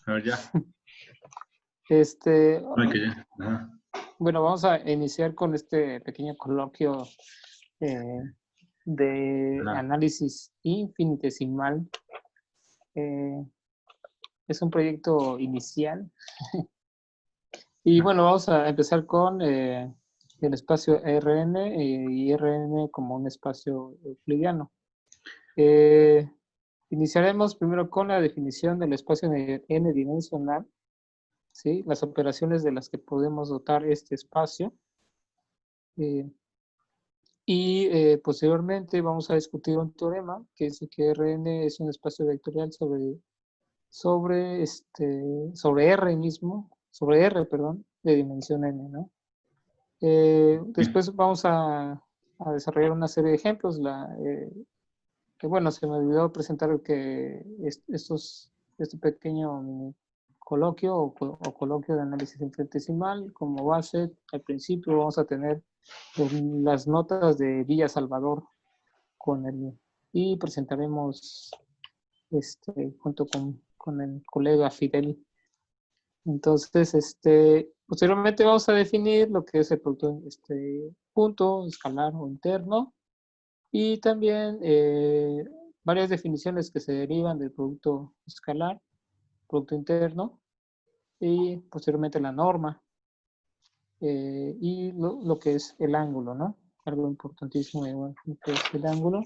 A ver, ya. Este, No, que ya. Ajá. bueno, vamos a iniciar con este pequeño coloquio de Ajá. análisis infinitesimal. Eh, es un proyecto inicial. Y bueno, vamos a empezar con el espacio Rn y Rn como un espacio euclidiano. Iniciaremos primero con la definición del espacio n-dimensional, ¿sí? Las operaciones de las que podemos dotar este espacio. Y posteriormente vamos a discutir un teorema que dice que Rn es un espacio vectorial sobre R mismo, sobre R, perdón, de dimensión n, ¿no? Después vamos a desarrollar una serie de ejemplos, que bueno, se me olvidó presentar que este pequeño mini coloquio o coloquio de análisis infinitesimal como base. Al principio vamos a tener las notas de Villa Salvador y presentaremos junto con el colega Fidel. Entonces, posteriormente vamos a definir lo que es el producto punto escalar o interno, y también varias definiciones que se derivan del producto escalar, producto interno, y posteriormente la norma, y lo que es el ángulo, ¿no? Algo importantísimo, igual, lo que es el ángulo.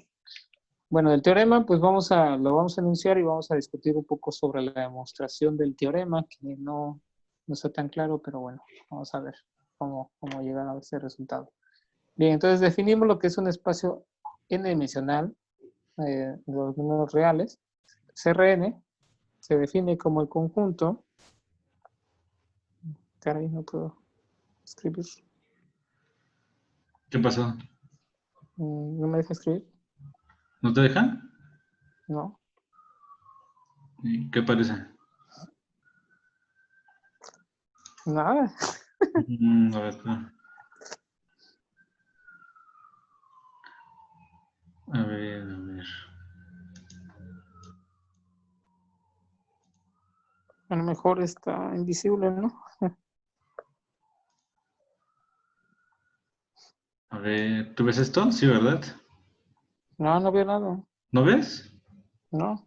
Bueno, el teorema, pues lo vamos a enunciar y vamos a discutir un poco sobre la demostración del teorema, que no está tan claro, pero bueno, vamos a ver cómo llegar a ese resultado. Bien, entonces definimos lo que es un espacio n-dimensional de los números reales. Rn se define como el conjunto. Caray, no puedo escribir. ¿Qué pasó? No me deja escribir. ¿No te dejan? No. ¿Y qué parece? Nada. A ver, espera. A ver, a ver. A lo mejor está invisible, ¿no? A ver, ¿tú ves esto? Sí, ¿verdad? No, no veo nada. ¿No ves? No.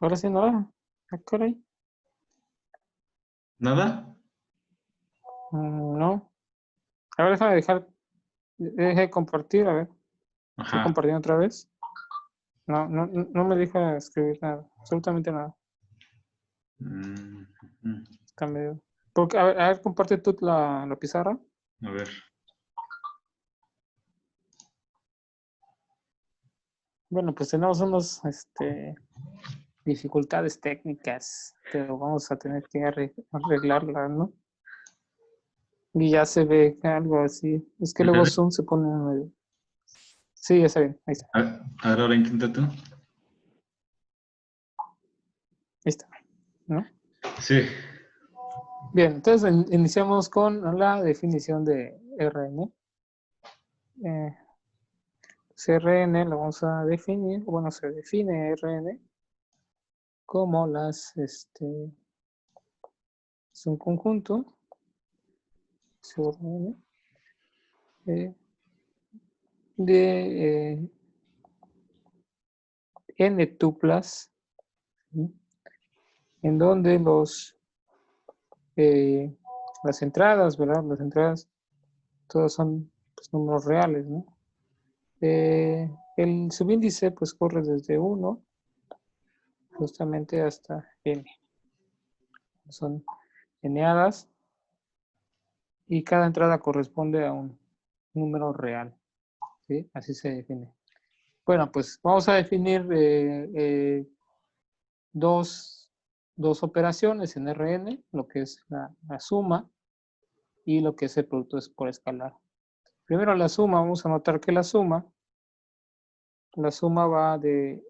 Ahora sí nada. Ah, caray. ¿Nada? No. A ver, deje de compartir, a ver. Estoy Ajá. compartiendo otra vez. No me deja escribir nada. Absolutamente nada. Mm, mm. Está medio. Porque, a ver, comparte tú la pizarra. A ver. Bueno, pues tenemos unos dificultades técnicas, pero vamos a tener que arreglarlas, ¿no? Y ya se ve algo así. Es que ¿Ya luego casi? Zoom se pone medio. Sí, ya se ve. Ahí está. A ver, ahora intenta tú. Ahí está, ¿no? Sí. Bien, entonces iniciamos con la definición de Rn. Rn lo vamos a definir, bueno, se define Rn como es un conjunto eh, de n tuplas, ¿sí? En donde las entradas, ¿verdad? Las entradas todas son pues, números reales, ¿no? El subíndice pues corre desde 1 justamente hasta n. Son eneadas y cada entrada corresponde a un número real, ¿sí? Así se define. Bueno, pues vamos a definir dos operaciones en Rn, lo que es la suma y lo que es el producto por escalar. Primero la suma, vamos a notar que la suma va de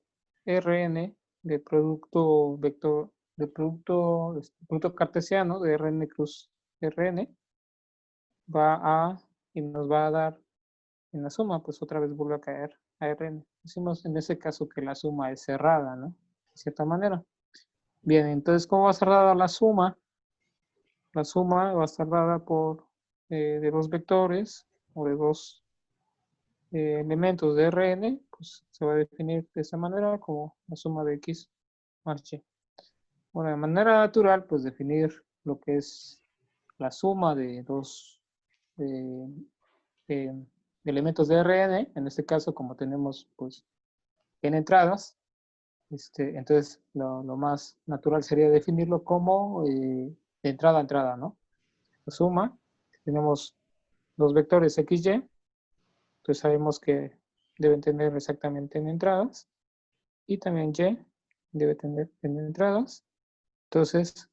Rn, de producto vector, producto cartesiano de Rn cruz Rn, va a, y nos va a dar en la suma, pues otra vez vuelve a caer a Rn. Decimos en ese caso que la suma es cerrada, ¿no? De cierta manera. Bien, entonces, ¿cómo va a ser dada la suma? La suma va a estar dada por de dos vectores o de dos elementos de Rn, pues se va a definir de esta manera como la suma de x más y. Bueno, de manera natural, pues definir lo que es la suma de dos eh, eh, elementos de Rn, en este caso como tenemos pues n entradas, entonces lo más natural sería definirlo como de entrada a entrada, ¿no? La suma, tenemos dos vectores x, y, entonces sabemos que deben tener exactamente n entradas, y también y debe tener n entradas. Entonces,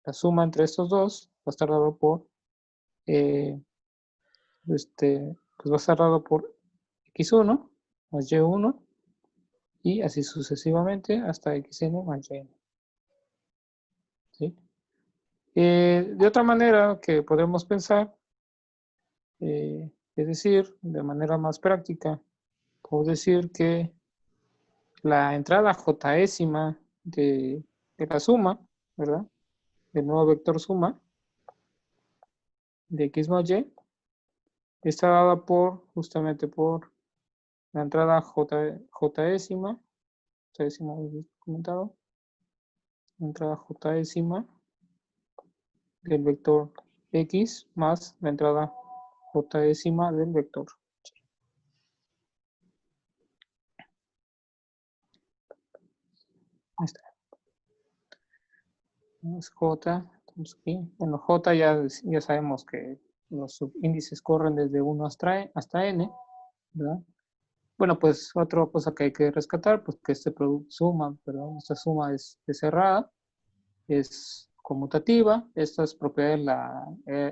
la suma entre estos dos va a estar dado por, pues va a estar dado por x1 más y1, y así sucesivamente hasta xn más yn. ¿Sí? De otra manera que podemos pensar, es decir, de manera más práctica, puedo decir que la entrada jésima de la suma, ¿verdad? Del nuevo vector suma de x más y está dada por, justamente por la entrada jésima, comentado, la entrada jésima del vector x más la entrada jésima del vector. Ahí está. Es J, estamos aquí. Bueno, J ya sabemos que los subíndices corren desde 1 hasta n, ¿verdad? Bueno, pues otra cosa que hay que rescatar, pues que este producto suma, perdón, esta suma es cerrada, es conmutativa, estas propiedades, la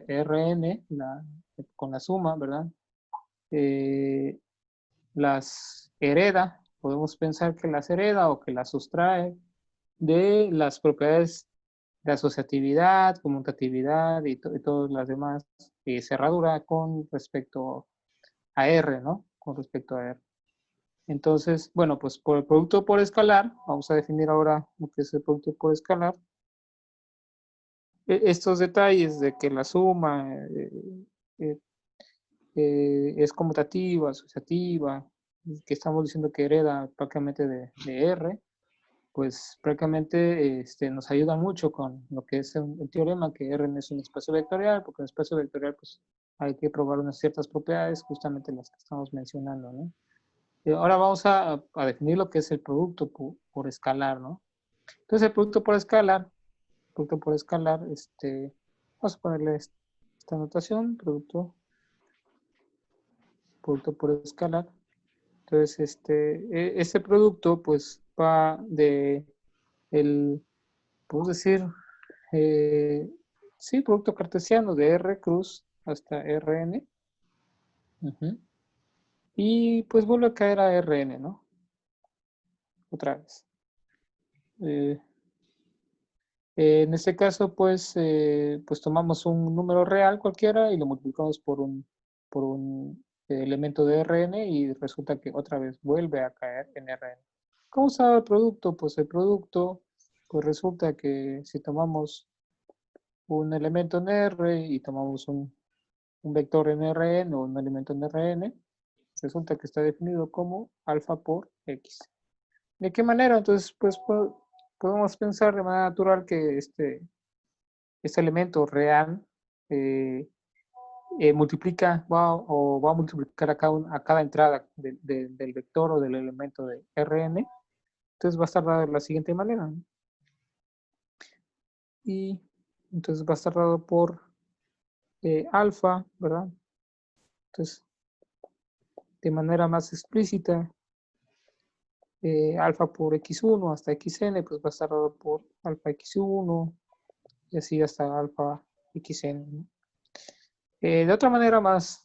Rn, con la suma, ¿verdad? Las hereda, podemos pensar que las hereda o que las sustrae de las propiedades de asociatividad, conmutatividad y todas las demás, cerradura con respecto a R, ¿no? Con respecto a R. Entonces, bueno, pues por el producto por escalar, vamos a definir ahora lo que es el producto por escalar. Estos detalles de que la suma es conmutativa, asociativa, que estamos diciendo que hereda prácticamente de R, pues prácticamente nos ayuda mucho con lo que es el teorema que R es un espacio vectorial, porque en el espacio vectorial pues hay que probar unas ciertas propiedades, justamente las que estamos mencionando, ¿no? Ahora vamos a definir lo que es el producto por escalar, ¿no? Entonces el producto por escalar, vamos a ponerle esta notación, producto por escalar. Entonces este producto pues va de podemos decir, sí, producto cartesiano de R cruz hasta Rn. Y pues vuelve a caer a Rn, ¿no? Otra vez. En este caso, pues tomamos un número real cualquiera y lo multiplicamos por un elemento de Rn y resulta que otra vez vuelve a caer en Rn. ¿Cómo se da el producto? Pues el producto, pues resulta que si tomamos un elemento en R y tomamos un vector en Rn o un elemento en Rn, resulta que está definido como alfa por x. ¿De qué manera? Entonces, pues podemos pensar de manera natural que este elemento real multiplica va a multiplicar a cada entrada del vector o del elemento de Rn. Entonces va a estar dado de la siguiente manera, ¿no? Y entonces va a estar dado por alfa, ¿verdad? Entonces, de manera más explícita, alfa por x1 hasta xn, pues va a estar dado por alfa x1 y así hasta alfa xn, ¿no? De otra manera más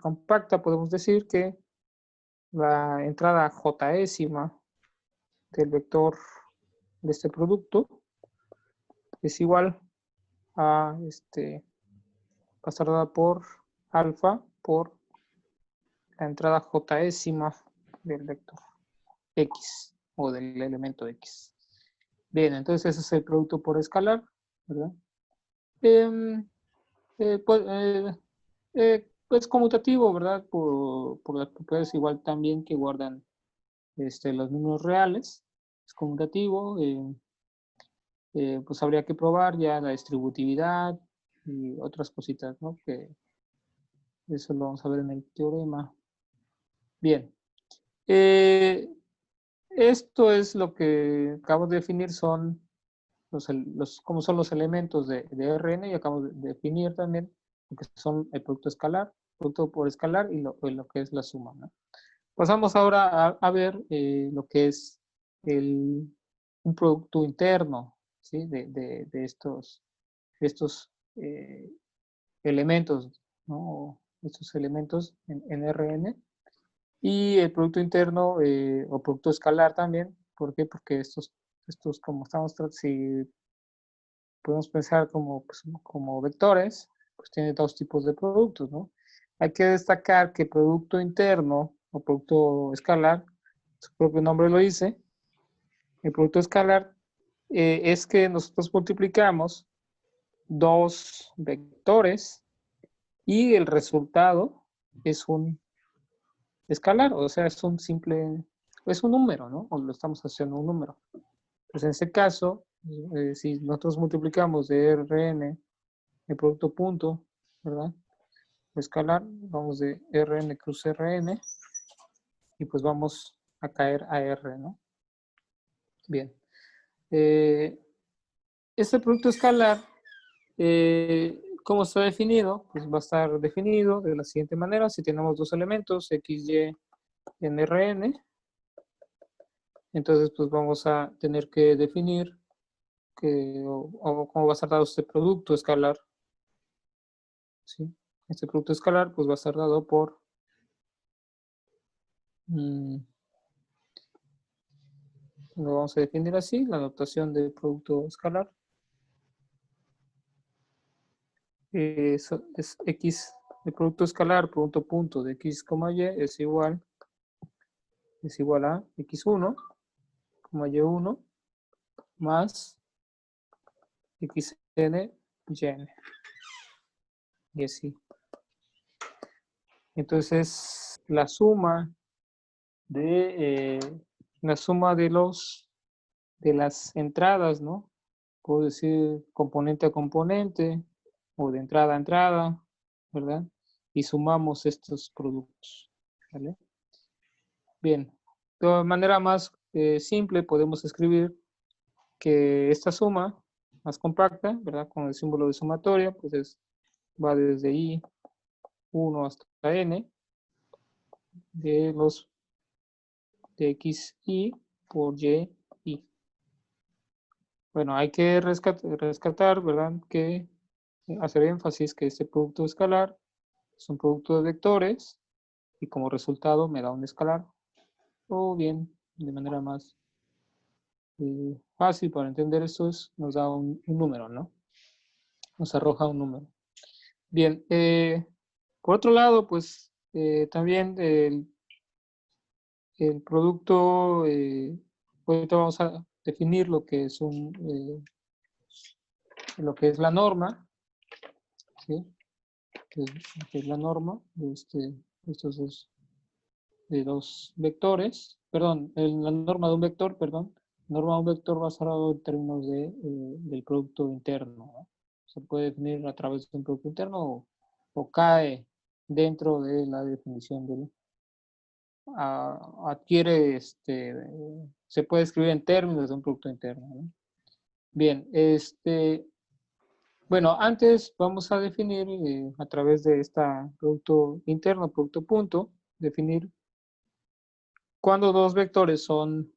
compacta, podemos decir que la entrada jésima del vector de este producto es igual a va a estar dada por alfa por la entrada jésima del vector x o del elemento x. Bien, entonces ese es el producto por escalar, ¿verdad? Em, pues conmutativo, ¿verdad? Por las propiedades igual también que guardan los números reales. Es conmutativo. Pues habría que probar ya la distributividad y otras cositas, ¿no? Que eso lo vamos a ver en el teorema. Bien. Esto es lo que acabo de definir, son cómo son los elementos de Rn, y acabo de definir también lo que son el producto escalar, producto por escalar y lo que es la suma, ¿no? Pasamos ahora a ver lo que es un producto interno, ¿sí? De estos elementos, ¿no? Estos elementos en Rn. Y el producto interno o producto escalar también. ¿Por qué? Porque estos como si podemos pensar pues, como vectores, pues tiene dos tipos de productos, ¿no? Hay que destacar que producto interno o producto escalar, su propio nombre lo dice, el producto escalar es que nosotros multiplicamos dos vectores y el resultado es un escalar, o sea, es un número, ¿no? O lo estamos haciendo un número. Pues en ese caso, si nosotros multiplicamos de Rn el producto punto, ¿verdad? Escalar, vamos de Rn cruz Rn y pues vamos a caer a R, ¿no? Bien. Este producto escalar, ¿cómo está definido? Pues va a estar definido de la siguiente manera. Si tenemos dos elementos, x, y en Rn, entonces pues vamos a tener que definir o cómo va a estar dado este producto escalar. ¿Sí? Este producto escalar pues va a estar dado por lo vamos a definir así, la notación de producto escalar. Es x, el producto escalar, punto de x, y es igual a x1, y1 más xn, yn. Y así. Entonces, la suma de las entradas, ¿no? Puedo decir componente a componente o de entrada a entrada, ¿verdad? Y sumamos estos productos, ¿vale? Bien, de manera más simple podemos escribir que esta suma más compacta, ¿verdad? Con el símbolo de sumatoria, pues va desde I1 hasta N de XI por YI. Bueno, hay que rescatar, ¿verdad? Que hacer énfasis que este producto escalar es un producto de vectores y como resultado me da un escalar. O bien, de manera más fácil para entender esto, nos da un número, ¿no? Nos arroja un número. Bien, por otro lado, pues también el producto, ahorita vamos a definir lo que es la norma, ¿sí? Que es la norma de estos dos vectores, perdón, la norma de un vector, perdón, norma de un vector basado en términos del producto interno, ¿no? Se puede definir a través de un producto interno o cae dentro de la definición del adquiere, se puede escribir en términos de un producto interno, ¿no? Bien, bueno, antes vamos a definir a través de esta producto interno, producto punto, definir cuando dos vectores son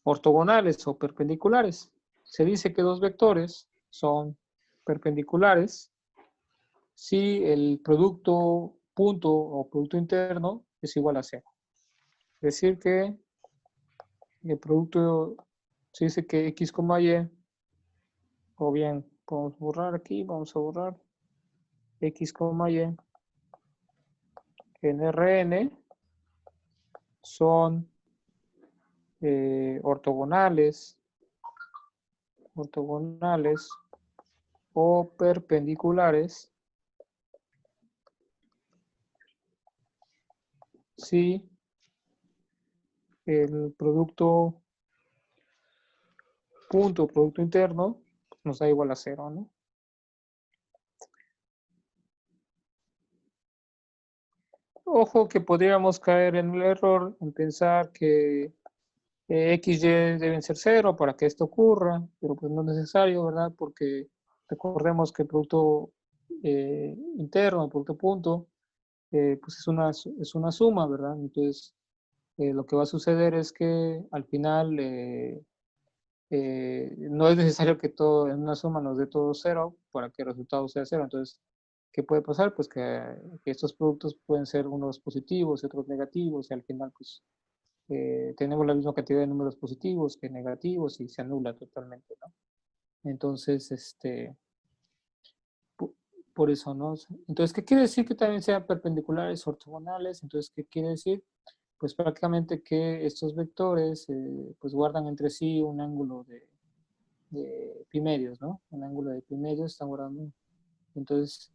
ortogonales o perpendiculares. Se dice que dos vectores son perpendiculares si el producto punto o producto interno es igual a cero. Es decir que el producto, se dice que x, y, o bien podemos borrar aquí, vamos a borrar x, y en Rn son ortogonales o perpendiculares si el producto interno nos da igual a 0, ¿no? Ojo que podríamos caer en el error en pensar que X, Y deben ser 0 para que esto ocurra, pero pues no es necesario, ¿verdad? Porque recordemos que el producto interno, el producto punto, pues es una suma, ¿verdad? Entonces, lo que va a suceder es que al final no es necesario que todo en una suma nos dé todo 0 para que el resultado sea 0. Entonces, ¿qué puede pasar? Pues que estos productos pueden ser unos positivos y otros negativos y al final pues tenemos la misma cantidad de números positivos que negativos y se anula totalmente, ¿no? Entonces, por eso, ¿no? Entonces, ¿qué quiere decir que también sean perpendiculares ortogonales? Entonces, ¿qué quiere decir? Pues prácticamente que estos vectores pues guardan entre sí un ángulo de pi medios, ¿no? Un ángulo de pi medios están guardando. Entonces,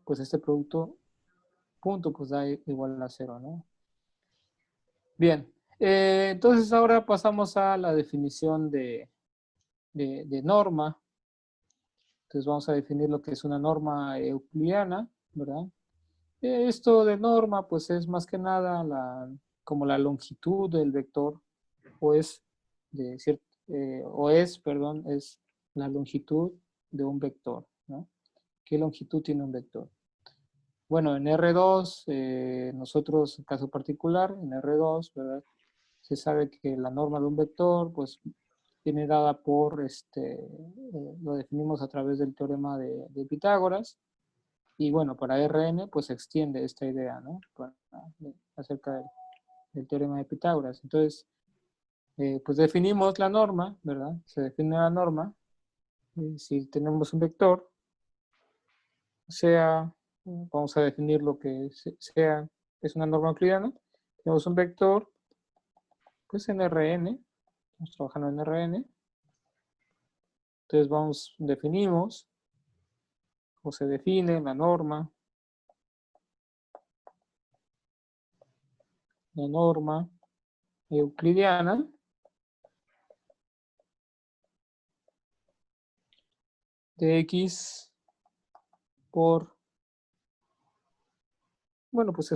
pues este producto punto pues da igual a 0, ¿no? Bien, entonces ahora pasamos a la definición de norma. Entonces vamos a definir lo que es una norma euclidiana, ¿verdad? Esto de norma pues es más que nada como la longitud del vector o es, perdón, es la longitud de un vector, ¿no? ¿Qué longitud tiene un vector? Bueno, en R2, nosotros, en caso particular, en R2, ¿verdad? Se sabe que la norma de un vector, pues, viene dada por, lo definimos a través del teorema de Pitágoras, y bueno, para Rn, pues, se extiende esta idea, ¿no? Acerca del teorema de Pitágoras. Entonces, pues, definimos la norma, ¿verdad? Se define la norma, si tenemos un vector, sea, vamos a definir lo que sea, es una norma euclidiana, tenemos un vector, pues en Rn, estamos trabajando en Rn, entonces definimos, o se define la norma euclidiana de X por, bueno, pues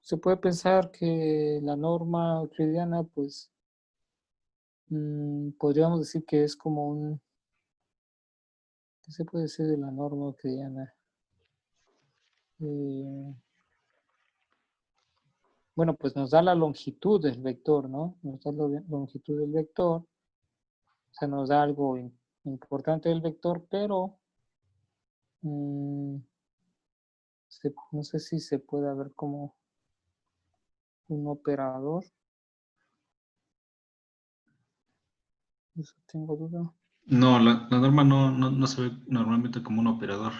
se puede pensar que la norma euclidiana, pues, podríamos decir que es como ¿qué se puede decir de la norma euclidiana? Bueno, pues nos da la longitud del vector, ¿no? Nos da la longitud del vector, o sea, nos da algo importante del vector, pero no sé si se puede ver como un operador. Eso tengo duda. No, la norma no se ve normalmente como un operador.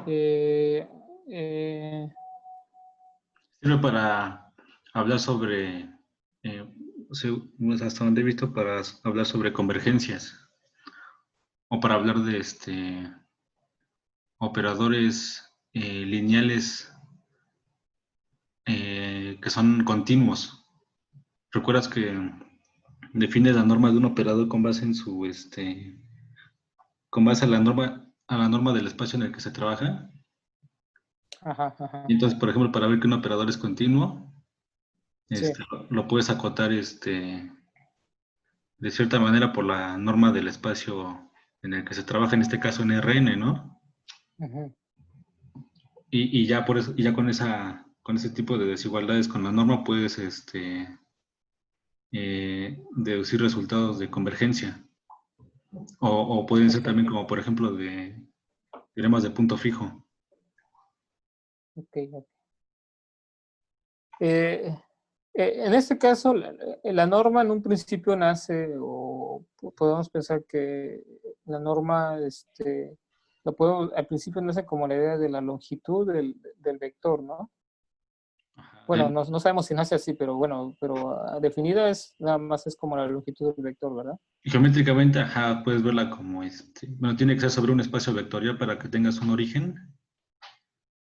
Eh, eh, Sirve para hablar sobre, hasta donde he visto, para hablar sobre convergencias o para hablar de operadores lineales que son continuos. ¿Recuerdas que define la norma de un operador con base en con base a la norma del espacio en el que se trabaja? ajá, ajá. Y entonces, por ejemplo, para ver que un operador es continuo, Sí. lo puedes acotar de cierta manera por la norma del espacio en el que se trabaja, en este caso en Rn, ¿no? Ujú. Y ya por eso, y ya con ese tipo de desigualdades con la norma puedes deducir resultados de convergencia. O pueden ser Ok, también como, por ejemplo, de teoremas de punto fijo. ok, ok. Eh, en este caso, la norma en un principio nace, o podemos pensar que la norma, al principio nace como la idea de la longitud del vector, ¿no? Bueno, no sabemos si nace así, pero bueno, pero definida es, nada más es como la longitud del vector, ¿verdad? geométricamente, ajá, puedes verla como bueno, tiene que ser sobre un espacio vectorial para que tengas un origen.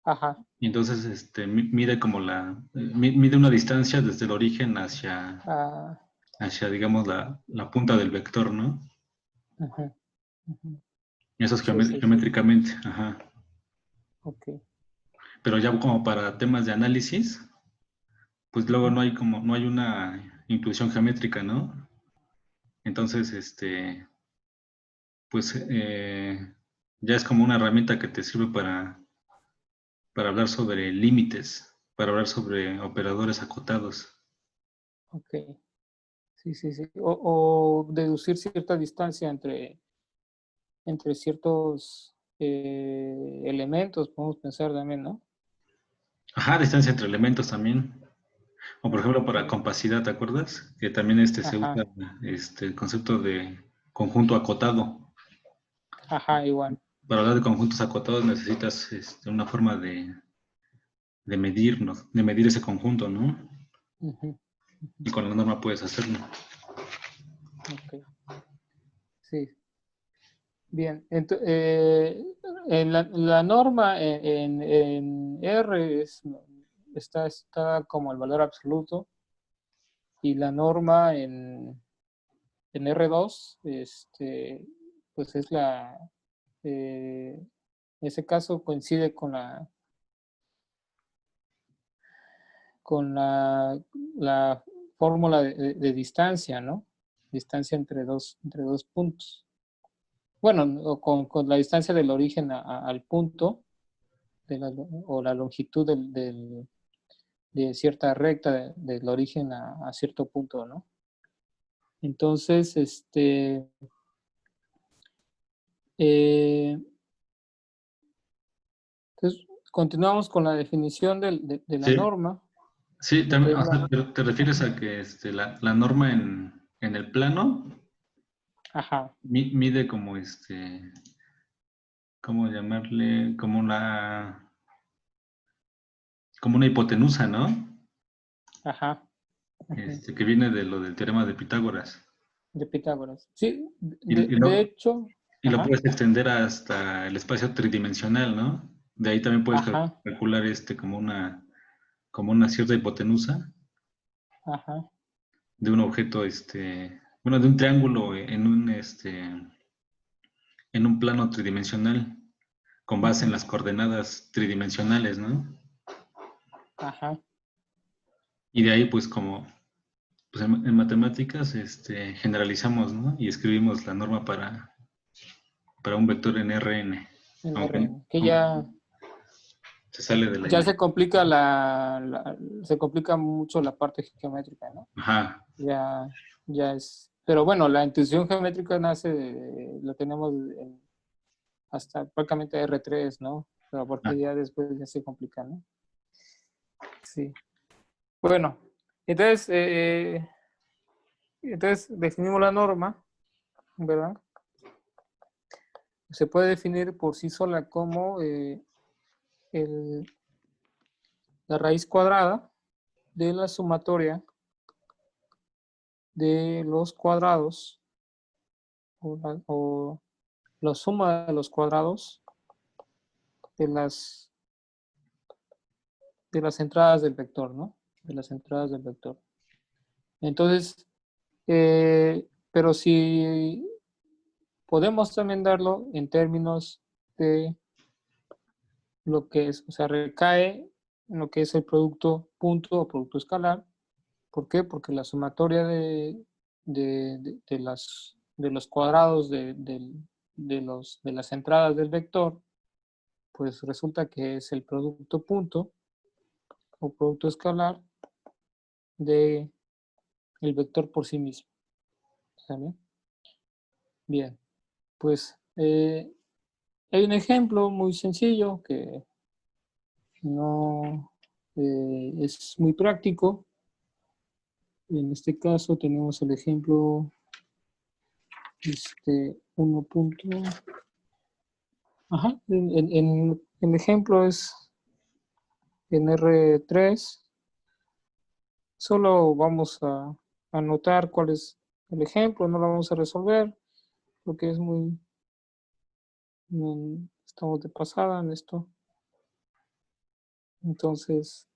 Ajá. Y entonces mide como mide una distancia desde el origen Ah, hacia digamos, la punta del vector, ¿no? ujú, ujú. Y eso es Sí, sí, sí. geométricamente, ajá. Ok. Pero ya como para temas de análisis, pues luego no hay una inclusión geométrica, ¿no? Entonces, pues ya es como una herramienta que te sirve para hablar sobre límites, para hablar sobre operadores acotados. Ok. Sí, sí, sí. O deducir cierta distancia entre ciertos elementos, podemos pensar también, ¿no? Ajá, distancia entre elementos también. O por ejemplo, para Ok. compacidad, ¿te acuerdas? Que también se usa Ajá, el concepto de conjunto acotado. ajá, igual. Para hablar de conjuntos acotados necesitas una forma de medir ese conjunto, ¿no? Ujú, ujú. Y con la norma puedes hacerlo. Ok, sí. Bien. En la norma en R está como el valor absoluto y la norma en R2, pues es en ese caso coincide con la fórmula de distancia, ¿no? Distancia entre dos puntos. Bueno, con la distancia del origen al punto, o la longitud de cierta recta del origen a cierto punto, ¿no? Entonces, eh, entonces, continuamos con la definición de la Sí, norma, sí, lo que también, es o sea, la... te refieres Ajá, a que la norma en el plano ajá, mide como ¿cómo llamarle? Como una hipotenusa, ¿no? ajá, ujú, Que viene de lo del teorema de Pitágoras. de Pitágoras. Sí, Y, de, y de lo, hecho, y lo ajá, puedes extender hasta el espacio tridimensional, ¿no? De ahí también puedes ajá, calcular como una cierta hipotenusa ajá, de un objeto, bueno, de un triángulo en un plano tridimensional con base en ujú, las coordenadas tridimensionales, ¿no? ajá. Y de ahí, pues como pues en matemáticas, generalizamos, ¿no? Y escribimos la norma para un vector en Rn, En aunque, Rn, que aunque ya, se sale de la ya imagen. se complica mucho la parte geométrica, ¿no? Ajá, Ya, ya es. Pero bueno, la intuición geométrica lo tenemos hasta prácticamente R3, ¿no? Pero a ah, partir ya después ya se complica, ¿no? Sí. Bueno, entonces, definimos la norma, ¿verdad? Se puede definir por sí sola como el- la raíz cuadrada de la sumatoria de los cuadrados o la suma de los cuadrados de las entradas del vector, ¿no? De las entradas del vector. Entonces, pero si podemos también darlo en términos de lo que es, o sea, recae en lo que es el producto punto o producto escalar. ¿Por qué? Porque la sumatoria de los cuadrados de las entradas del vector, pues resulta que es el producto punto o producto escalar de el vector por sí mismo. ¿Sale? Bien, pues hay un ejemplo muy sencillo que no es muy práctico. En este caso tenemos el ejemplo 1 punto. Ajá, el ejemplo es en R3 Solo vamos a anotar cuál es el ejemplo, no lo vamos a resolver, porque es estamos de pasada en esto. Entonces,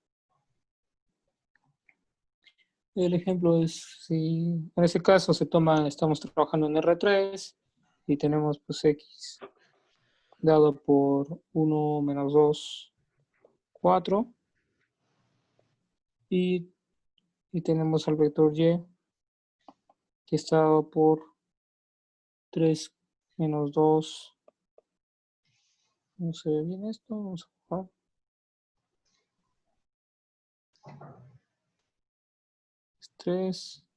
el ejemplo es si en ese caso estamos trabajando en R3 y tenemos pues X dado por 1 menos 2, 4 y tenemos al vector Y que está dado por 3 menos 2. No se ve bien esto, vamos a bajar. 3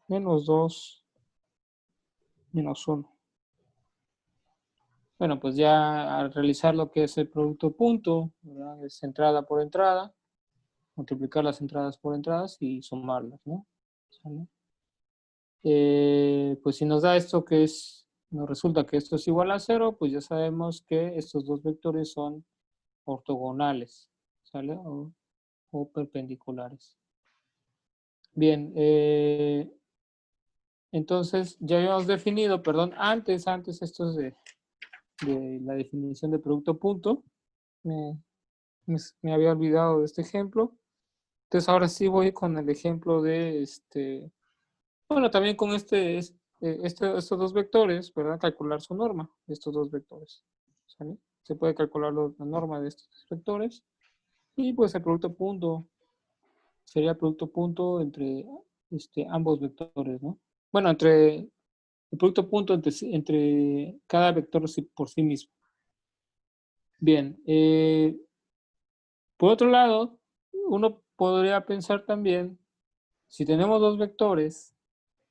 menos 2 menos 1. Bueno, pues ya al realizar lo que es el producto punto, ¿verdad? Es entrada por entrada, multiplicar las entradas por entradas y sumarlas, ¿no? ¿Sale? Pues si nos da esto que nos resulta que esto es igual a 0, pues ya sabemos que estos dos vectores son ortogonales, ¿sale? O perpendiculares. Bien, entonces ya habíamos definido, perdón, antes esto es de la definición de producto punto, me había olvidado de este ejemplo. Entonces ahora sí voy con el ejemplo de bueno, también con estos dos vectores, ¿verdad? Calcular su norma de estos dos vectores, ¿sale? Se puede calcular la norma de estos dos vectores y pues el producto punto sería el producto punto entre ambos vectores, ¿no? Bueno, entre el producto punto entre cada vector por sí mismo. Bien, por otro lado, uno podría pensar también, si tenemos dos vectores,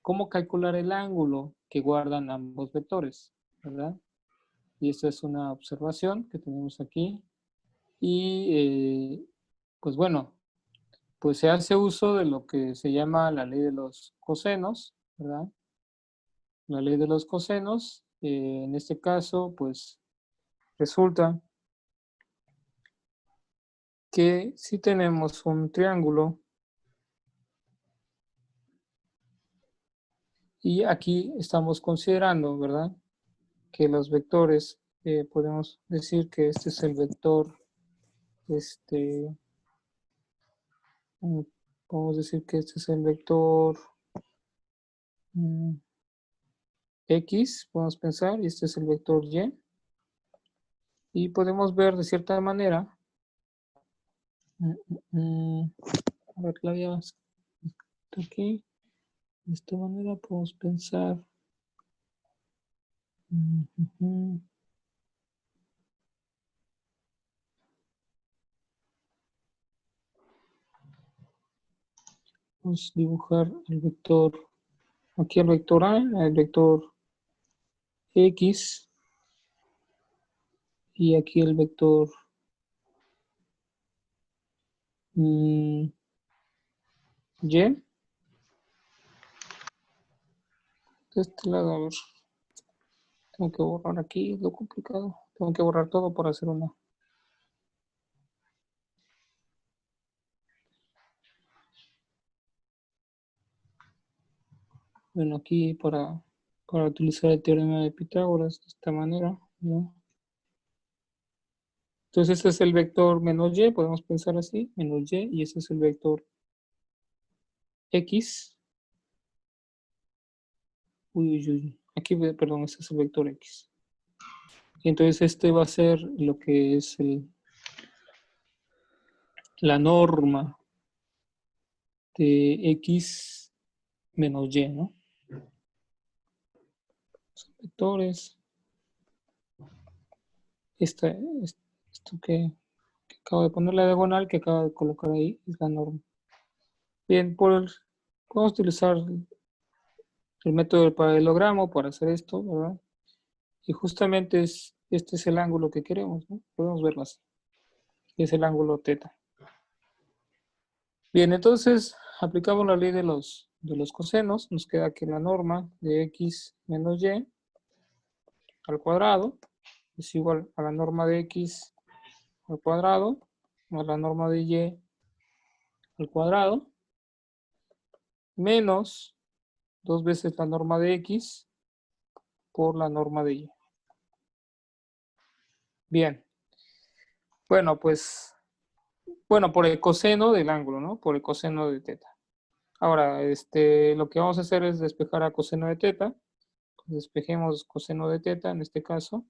¿cómo calcular el ángulo que guardan ambos vectores? ¿Verdad? Y esta es una observación que tenemos aquí. Y pues bueno, pues se hace uso de lo que se llama la ley de los cosenos, ¿verdad? La ley de los cosenos, en este caso, pues resulta que si tenemos un triángulo y aquí estamos considerando, ¿verdad? Que los vectores, podemos decir que este es el vector, podemos decir que este es el vector X, podemos pensar, y este es el vector Y. Y podemos ver de cierta manera, a ver, la había aquí, de esta manera podemos pensar, vamos a dibujar el vector, aquí el vector A, el vector X, y aquí el vector Y. De este lado, a ver, tengo que borrar aquí, es lo complicado. Tengo que borrar todo para hacer una. Bueno, aquí para utilizar el teorema de Pitágoras de esta manera, ¿no? Entonces este es el vector menos y, podemos pensar así, menos y ese es el vector x. Uy. Aquí, perdón, este es el vector x. Y entonces este va a ser lo que es la norma de x menos y, ¿no? Son vectores. Esto que acabo de poner la diagonal que acabo de colocar ahí es la norma. Bien, podemos utilizar el método del paralelogramo para hacer esto, ¿verdad? Y justamente este es el ángulo que queremos, ¿no? Podemos verlo así. Es el ángulo θ. Bien, entonces aplicamos la ley de los cosenos. Nos queda que la norma de x menos y al cuadrado es igual a la norma de x al cuadrado más la norma de y al cuadrado. menos 2 veces la norma de X por la norma de Y. Bien. Bueno, pues, por el coseno del ángulo, ¿no? Por el coseno de teta. Ahora, lo que vamos a hacer es despejar a coseno de teta. Despejemos coseno de teta en este caso.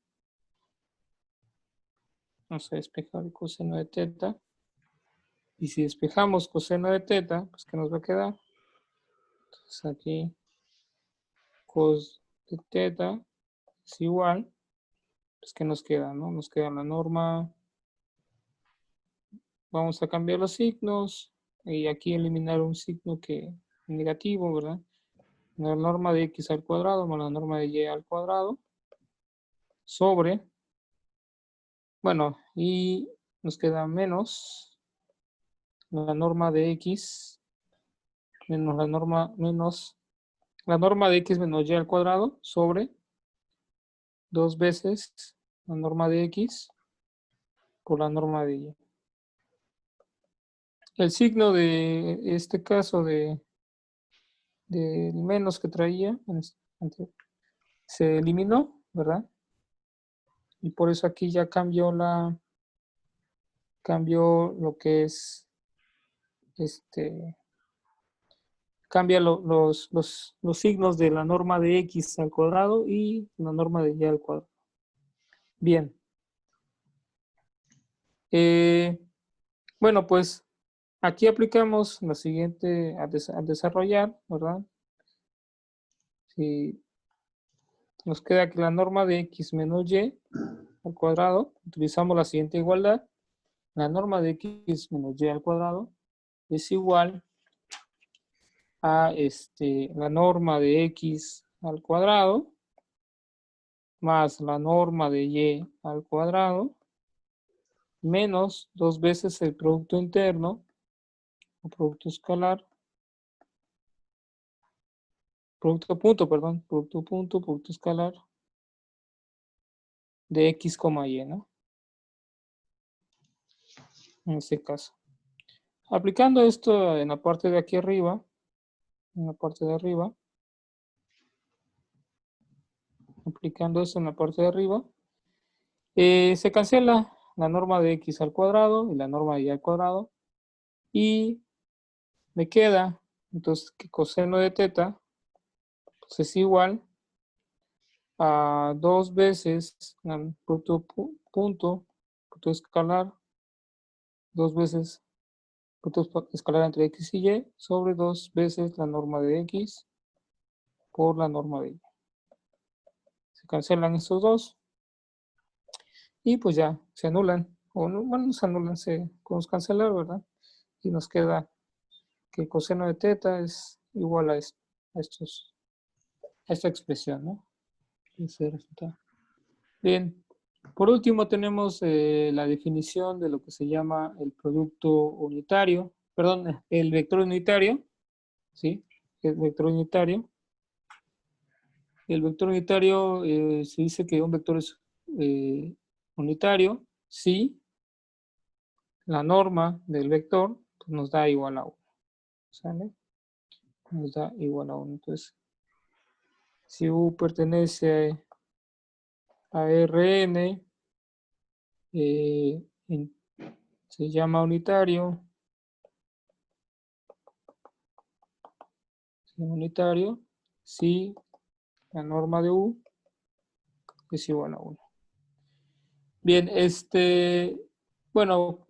Vamos a despejar el coseno de teta. Y si despejamos coseno de teta, pues ¿qué nos va a quedar? Entonces aquí cos de teta es igual. Pues ¿qué nos queda, no? Nos queda la norma. Vamos a cambiar los signos. Y aquí eliminar un signo que negativo, ¿verdad? La norma de x al cuadrado más la norma de y al cuadrado sobre, bueno, y nos queda menos la norma de x menos la norma de x menos y al cuadrado sobre 2 veces la norma de x por la norma de y. El signo de este caso del menos que traía se eliminó, ¿verdad? Y por eso aquí ya cambió lo que es cambia los signos de la norma de x al cuadrado y la norma de y al cuadrado. Bien. Bueno, pues aquí aplicamos la siguiente a desarrollar, ¿verdad? Si nos queda que la norma de x menos y al cuadrado, utilizamos la siguiente igualdad. La norma de x menos y al cuadrado es igual a la norma de x al cuadrado más la norma de y al cuadrado menos 2 veces el producto interno o producto escalar, producto escalar de x, y, ¿no? En este caso. Aplicando esto en la parte de aquí arriba, aplicando esto en la parte de arriba, se cancela la norma de x al cuadrado y la norma de y al cuadrado y me queda entonces que coseno de teta pues es igual a 2 veces el punto escalar, 2 veces punto escalar entre x y y sobre 2 veces la norma de x por la norma de y. Se cancelan estos dos y pues ya se anulan, o no, bueno, no se anulan, se podemos cancelar, ¿verdad? Y nos queda que el coseno de teta es igual a esta expresión, ¿no? Ese resultado. Bien, por último tenemos la definición de lo que se llama el producto unitario, perdón, el vector unitario, ¿sí? El vector unitario. El vector unitario se dice que un vector es unitario si la norma del vector pues, nos da igual a 1, ¿sale? Nos da igual a 1. Entonces, si U pertenece a Rn, se llama unitario, si la norma de U es igual a 1. Bien, bueno,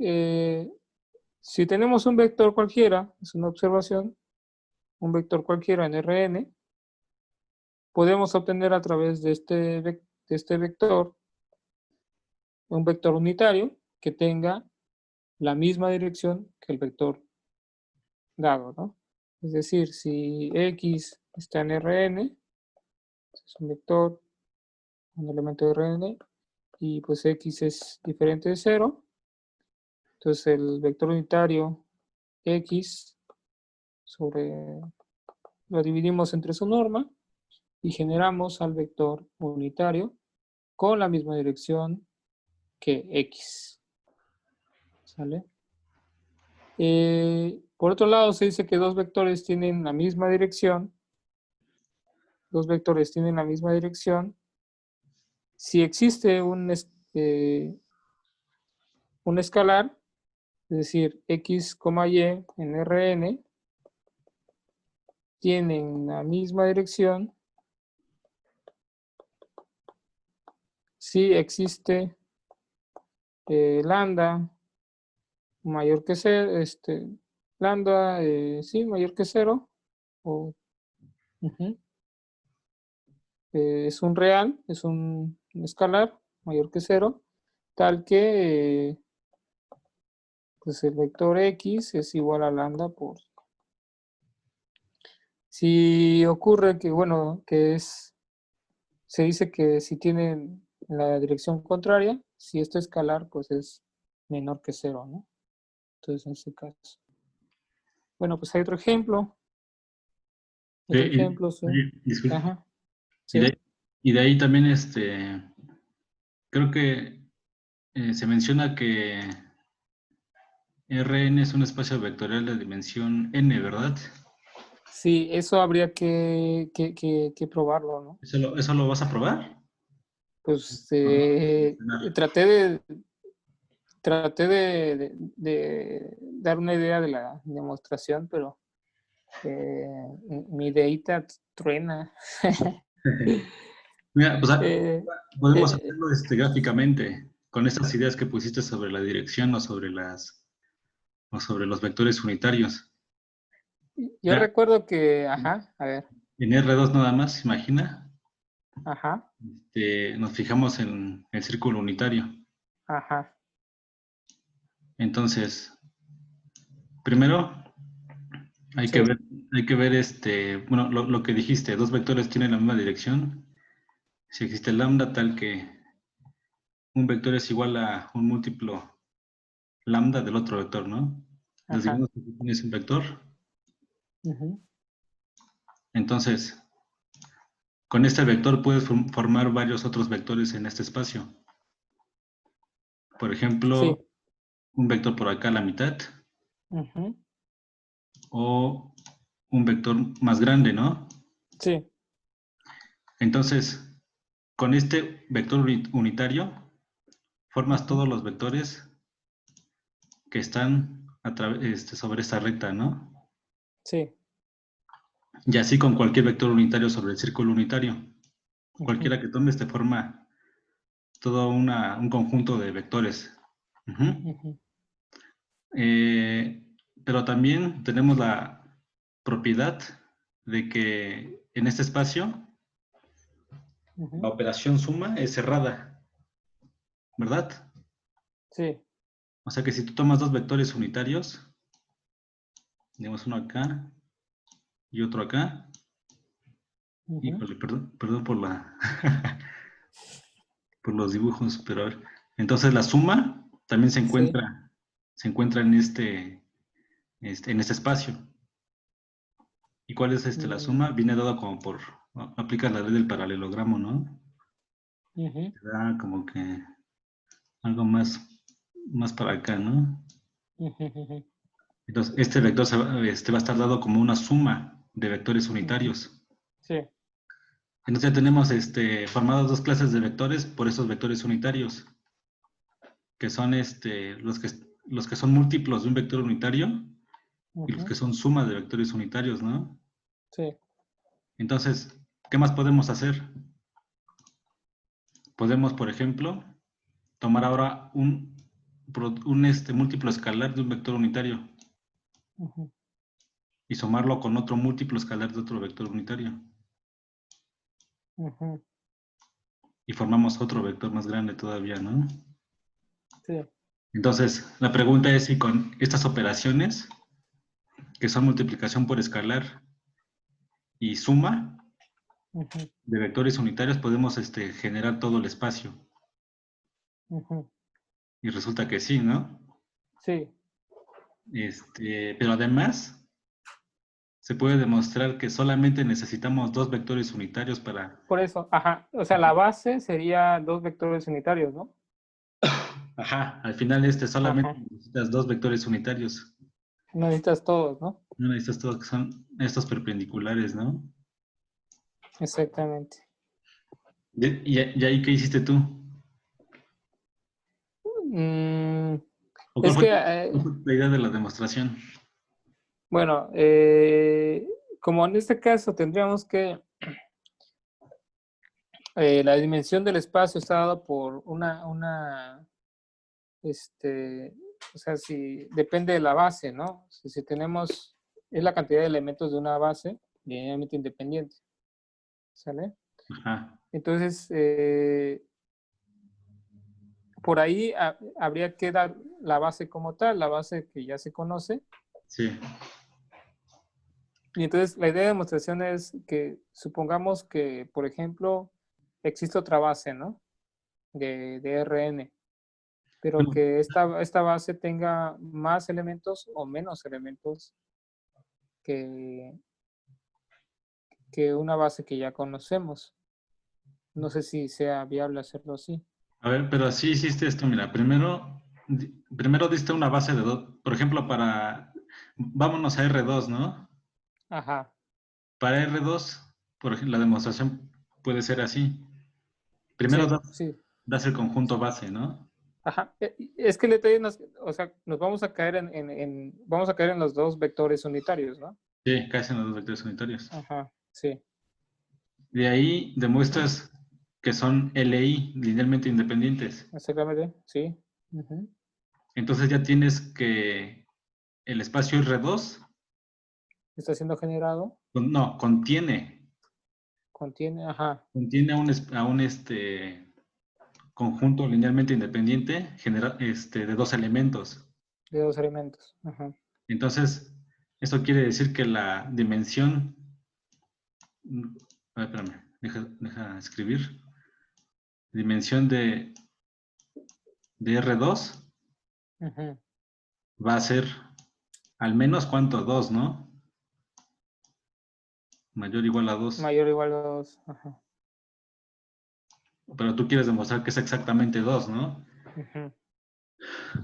si tenemos un vector cualquiera, es una observación, un vector cualquiera en Rn, podemos obtener a través de este vector un vector unitario que tenga la misma dirección que el vector dado, ¿no? Es decir, si X está en Rn, es un vector, un elemento de Rn, y pues X es diferente de 0, entonces el vector unitario X lo dividimos entre su norma y generamos al vector unitario con la misma dirección que X. ¿Sale? Por otro lado, se dice que dos vectores tienen la misma dirección. Dos vectores tienen la misma dirección. Si existe un escalar, es decir, x, y en Rn, tienen la misma dirección si existe lambda mayor que cero, lambda, sí, mayor que cero, o, es un real, es un escalar mayor que cero, tal que pues el vector x es igual a lambda por... Si ocurre que, bueno, se dice que si tienen la dirección contraria, si este escalar pues es menor que cero, ¿no? Entonces en ese caso. Bueno, pues hay otro ejemplo. Otro ejemplo, sí. Oye, disculpa. Ajá, Y sí. y de ahí también creo que se menciona que Rn es un espacio vectorial de dimensión n, ¿verdad? Sí, eso habría que probarlo, ¿no? ¿Eso lo vas a probar? Pues ¿O no? Mencionar. traté de dar una idea de la demostración, pero mi ideita truena. Mira, pues Eh, podemos eh, hacerlo gráficamente con estas ideas que pusiste sobre la dirección o sobre los vectores unitarios. yo Ya, recuerdo que, ajá, a ver, en R2 nada más, imagina, ajá, nos fijamos en el círculo unitario. ajá, Entonces, primero sí, hay que ver bueno, lo que dijiste, dos vectores tienen la misma dirección. Si existe lambda tal que un vector es igual a un múltiplo lambda del otro vector, ¿no? Entonces, ajá, digamos que tú tienes un vector. ujú, Entonces, con este vector puedes formar varios otros vectores en este espacio. Por sí, ejemplo, un vector por acá a la mitad ujú, o un vector más grande, ¿no? sí, Entonces, con este vector unitario, formas ujú, todos los vectores que están sobre esta recta, ¿no? sí, Y así con cualquier vector unitario sobre el círculo unitario. ujú, Cualquiera que tomes te forma todo un conjunto de vectores. Ujú. ujú, Eh, pero también tenemos la propiedad de que en este espacio la ujú, operación suma es cerrada, ¿verdad? sí, O sea que si tú tomas dos vectores unitarios, tenemos uno acá y otro acá, ujú, híjole, perdón por por los dibujos, pero a ver. Entonces la suma también sí, se encuentra en en este espacio. ¿Y cuál es la mm, suma? Viene dado como aplicas la ley del paralelogramo, ¿no? ujú, Te da como que algo más para acá, ¿no? ujú, ujú, Entonces, este vector va a estar dado como una suma de vectores ujú, unitarios. sí, Entonces ya tenemos formadas dos clases de vectores por esos vectores unitarios, que son los que son múltiplos de un vector unitario y los ujú, que son sumas de vectores unitarios, ¿no? sí, Entonces, ¿qué más podemos hacer? Podemos, por ejemplo, tomar ahora un múltiplo escalar de un vector unitario ujú, y sumarlo con otro múltiplo escalar de otro vector unitario. ujú, Y formamos otro vector más grande todavía, ¿no? sí, Entonces, la pregunta es si con estas operaciones, que son multiplicación por escalar y suma ujú, de vectores unitarios, podemos generar todo el espacio. ujú, Y resulta que sí, ¿no? sí, Pero además, se puede demostrar que solamente necesitamos dos vectores unitarios para... por eso, ajá, o sea, la base sería dos vectores unitarios, ¿no? Ajá, al final solamente Ajá, necesitas dos vectores unitarios. No necesitas todos, ¿no? No necesitas todo, que son estos perpendiculares, ¿no? Exactamente. ¿Y ahí qué hiciste tú? Mm, ¿O es que, cuál fue la idea de la demostración? bueno, como en este caso tendríamos que la dimensión del espacio está dada por o sea, si depende de la base, ¿no? Si tenemos, es la cantidad de elementos de una base linealmente independiente, ¿sale? Ajá, Entonces, por ahí habría que dar la base como tal, la base que ya se conoce. sí. Y entonces la idea de demostración es que supongamos que, por ejemplo, existe otra base, ¿no? De Rn, pero Bueno, que esta base tenga más elementos o menos elementos que, que una base que ya conocemos. No sé si sea viable hacerlo así. a ver, pero así hiciste esto, mira, primero diste una base de dos, por ejemplo, vámonos a R2, ¿no? Ajá, Para R2, por ejemplo, la demostración puede ser así. Primero sí, sí. das el conjunto base, ¿no? Ajá. Es que el detalle o sea, nos vamos a caer vamos a caer en los dos vectores unitarios, ¿no? Sí, caes en los dos vectores unitarios. Ajá, sí. De ahí demuestras que son LI, linealmente independientes. Exactamente, sí. Ujú. Entonces ya tienes que el espacio R2, Está siendo generado, no, contiene, ajá, contiene a un conjunto linealmente independiente de dos elementos. de dos elementos. Ajá. Entonces, esto quiere decir que la dimensión, a ver, espérame, deja escribir, dimensión de R2 Ujú. va a ser al menos cuánto, 2, ¿no? Mayor o igual a 2. Mayor o igual a 2. Ajá. Pero tú quieres demostrar que es exactamente 2, ¿no? Ujú.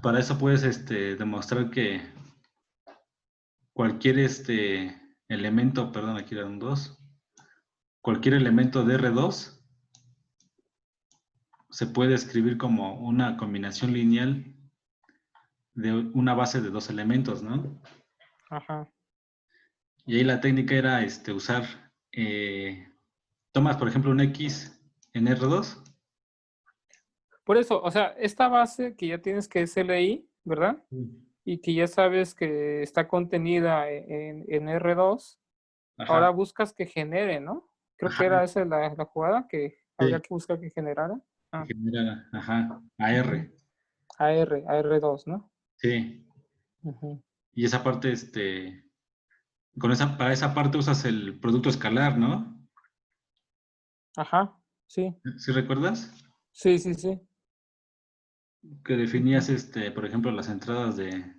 Para eso puedes demostrar que cualquier elemento, perdón, aquí era un 2, cualquier elemento de R2 se puede escribir como una combinación lineal de una base de dos elementos, ¿no? Ajá. Y ahí la técnica era usar, tomas por ejemplo un X en R2. Por eso, o sea, esta base que ya tienes que es LI, ¿verdad? Y que ya sabes que está contenida en R2, ahora Ajá, buscas que genere, ¿no? Creo que ajá, era esa la jugada que habría sí, que buscar que generara. que Ah, genera, ajá, ujú. AR, AR2, ¿no? sí. Ujú. Y esa parte, para esa parte usas el producto escalar, ¿no? Ajá, sí, ¿Sí recuerdas? sí, sí, sí. Que definías, Ujú, por ejemplo, las entradas de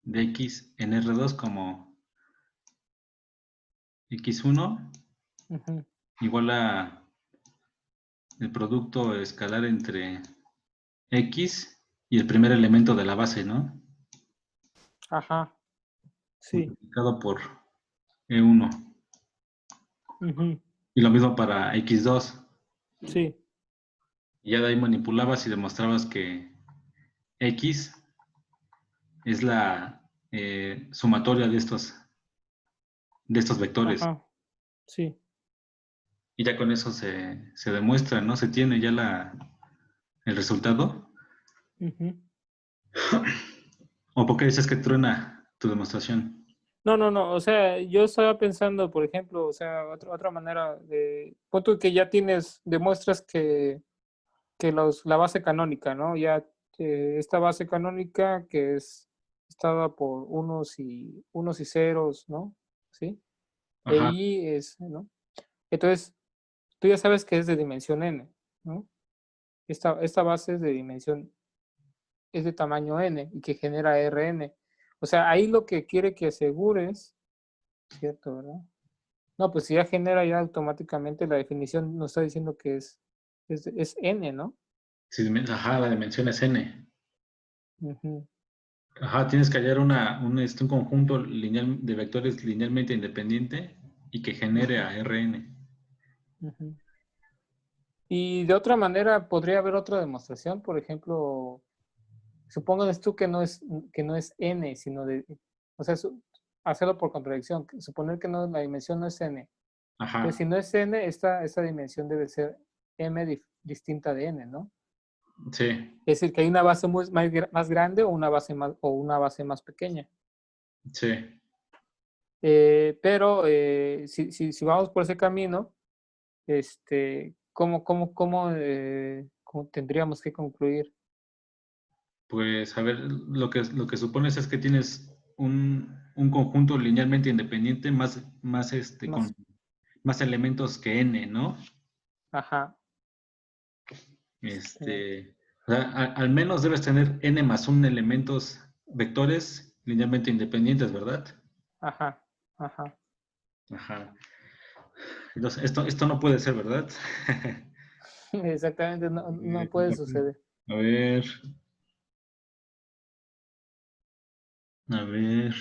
X en R2 como X1 ujú. igual a el producto escalar entre X y el primer elemento de la base, ¿no? Ajá, sí. Multiplicado por E1. Ujú, Y lo mismo para X2. sí. Y ya de ahí manipulabas y demostrabas que X es la sumatoria de estos vectores. Ajá, sí. Y ya con eso se demuestra, ¿no? Se tiene ya el resultado. Ujú. ¿O por qué dices que truena tu demostración? No, no, no. O sea, yo estaba pensando, por ejemplo, o sea, otra manera de. Pon tú que ya tienes, demuestras que la base canónica, ¿no? Ya esta base canónica que es estada por unos y ceros, ¿no? ¿Sí? E Ajá, I es, ¿no? Entonces, tú ya sabes que es de dimensión n, ¿no? Esta base es de dimensión, es de tamaño n y que genera Rn. O sea, ahí lo que quiere que asegures, ¿cierto, verdad? No, pues si ya genera ya automáticamente la definición nos está diciendo que es n, ¿no? sí, ajá, la dimensión es n. Ujú. Ajá, tienes que hallar un conjunto lineal de vectores linealmente independiente y que genere a Rn. Ujú. Y de otra manera, podría haber otra demostración, por ejemplo, supongas tú que no es n, sino de, o sea, hacerlo por contradicción, suponer que no, la dimensión no es n. Entonces, Ajá, si no es n, esta dimensión debe ser m distinta de n, ¿no? sí, Es decir, que hay una base más grande o una base más pequeña. sí. Pero si vamos por ese camino, ¿cómo tendríamos que concluir? Pues a ver, lo que supones es que tienes un conjunto linealmente independiente Más, con más elementos que n, ¿no? ajá, este, O sea, al menos debes tener n más un elementos vectores linealmente independientes, ¿verdad? ajá, ajá. Ajá. Entonces, esto no puede ser, ¿verdad? Exactamente, no puede suceder. A ver, a ver.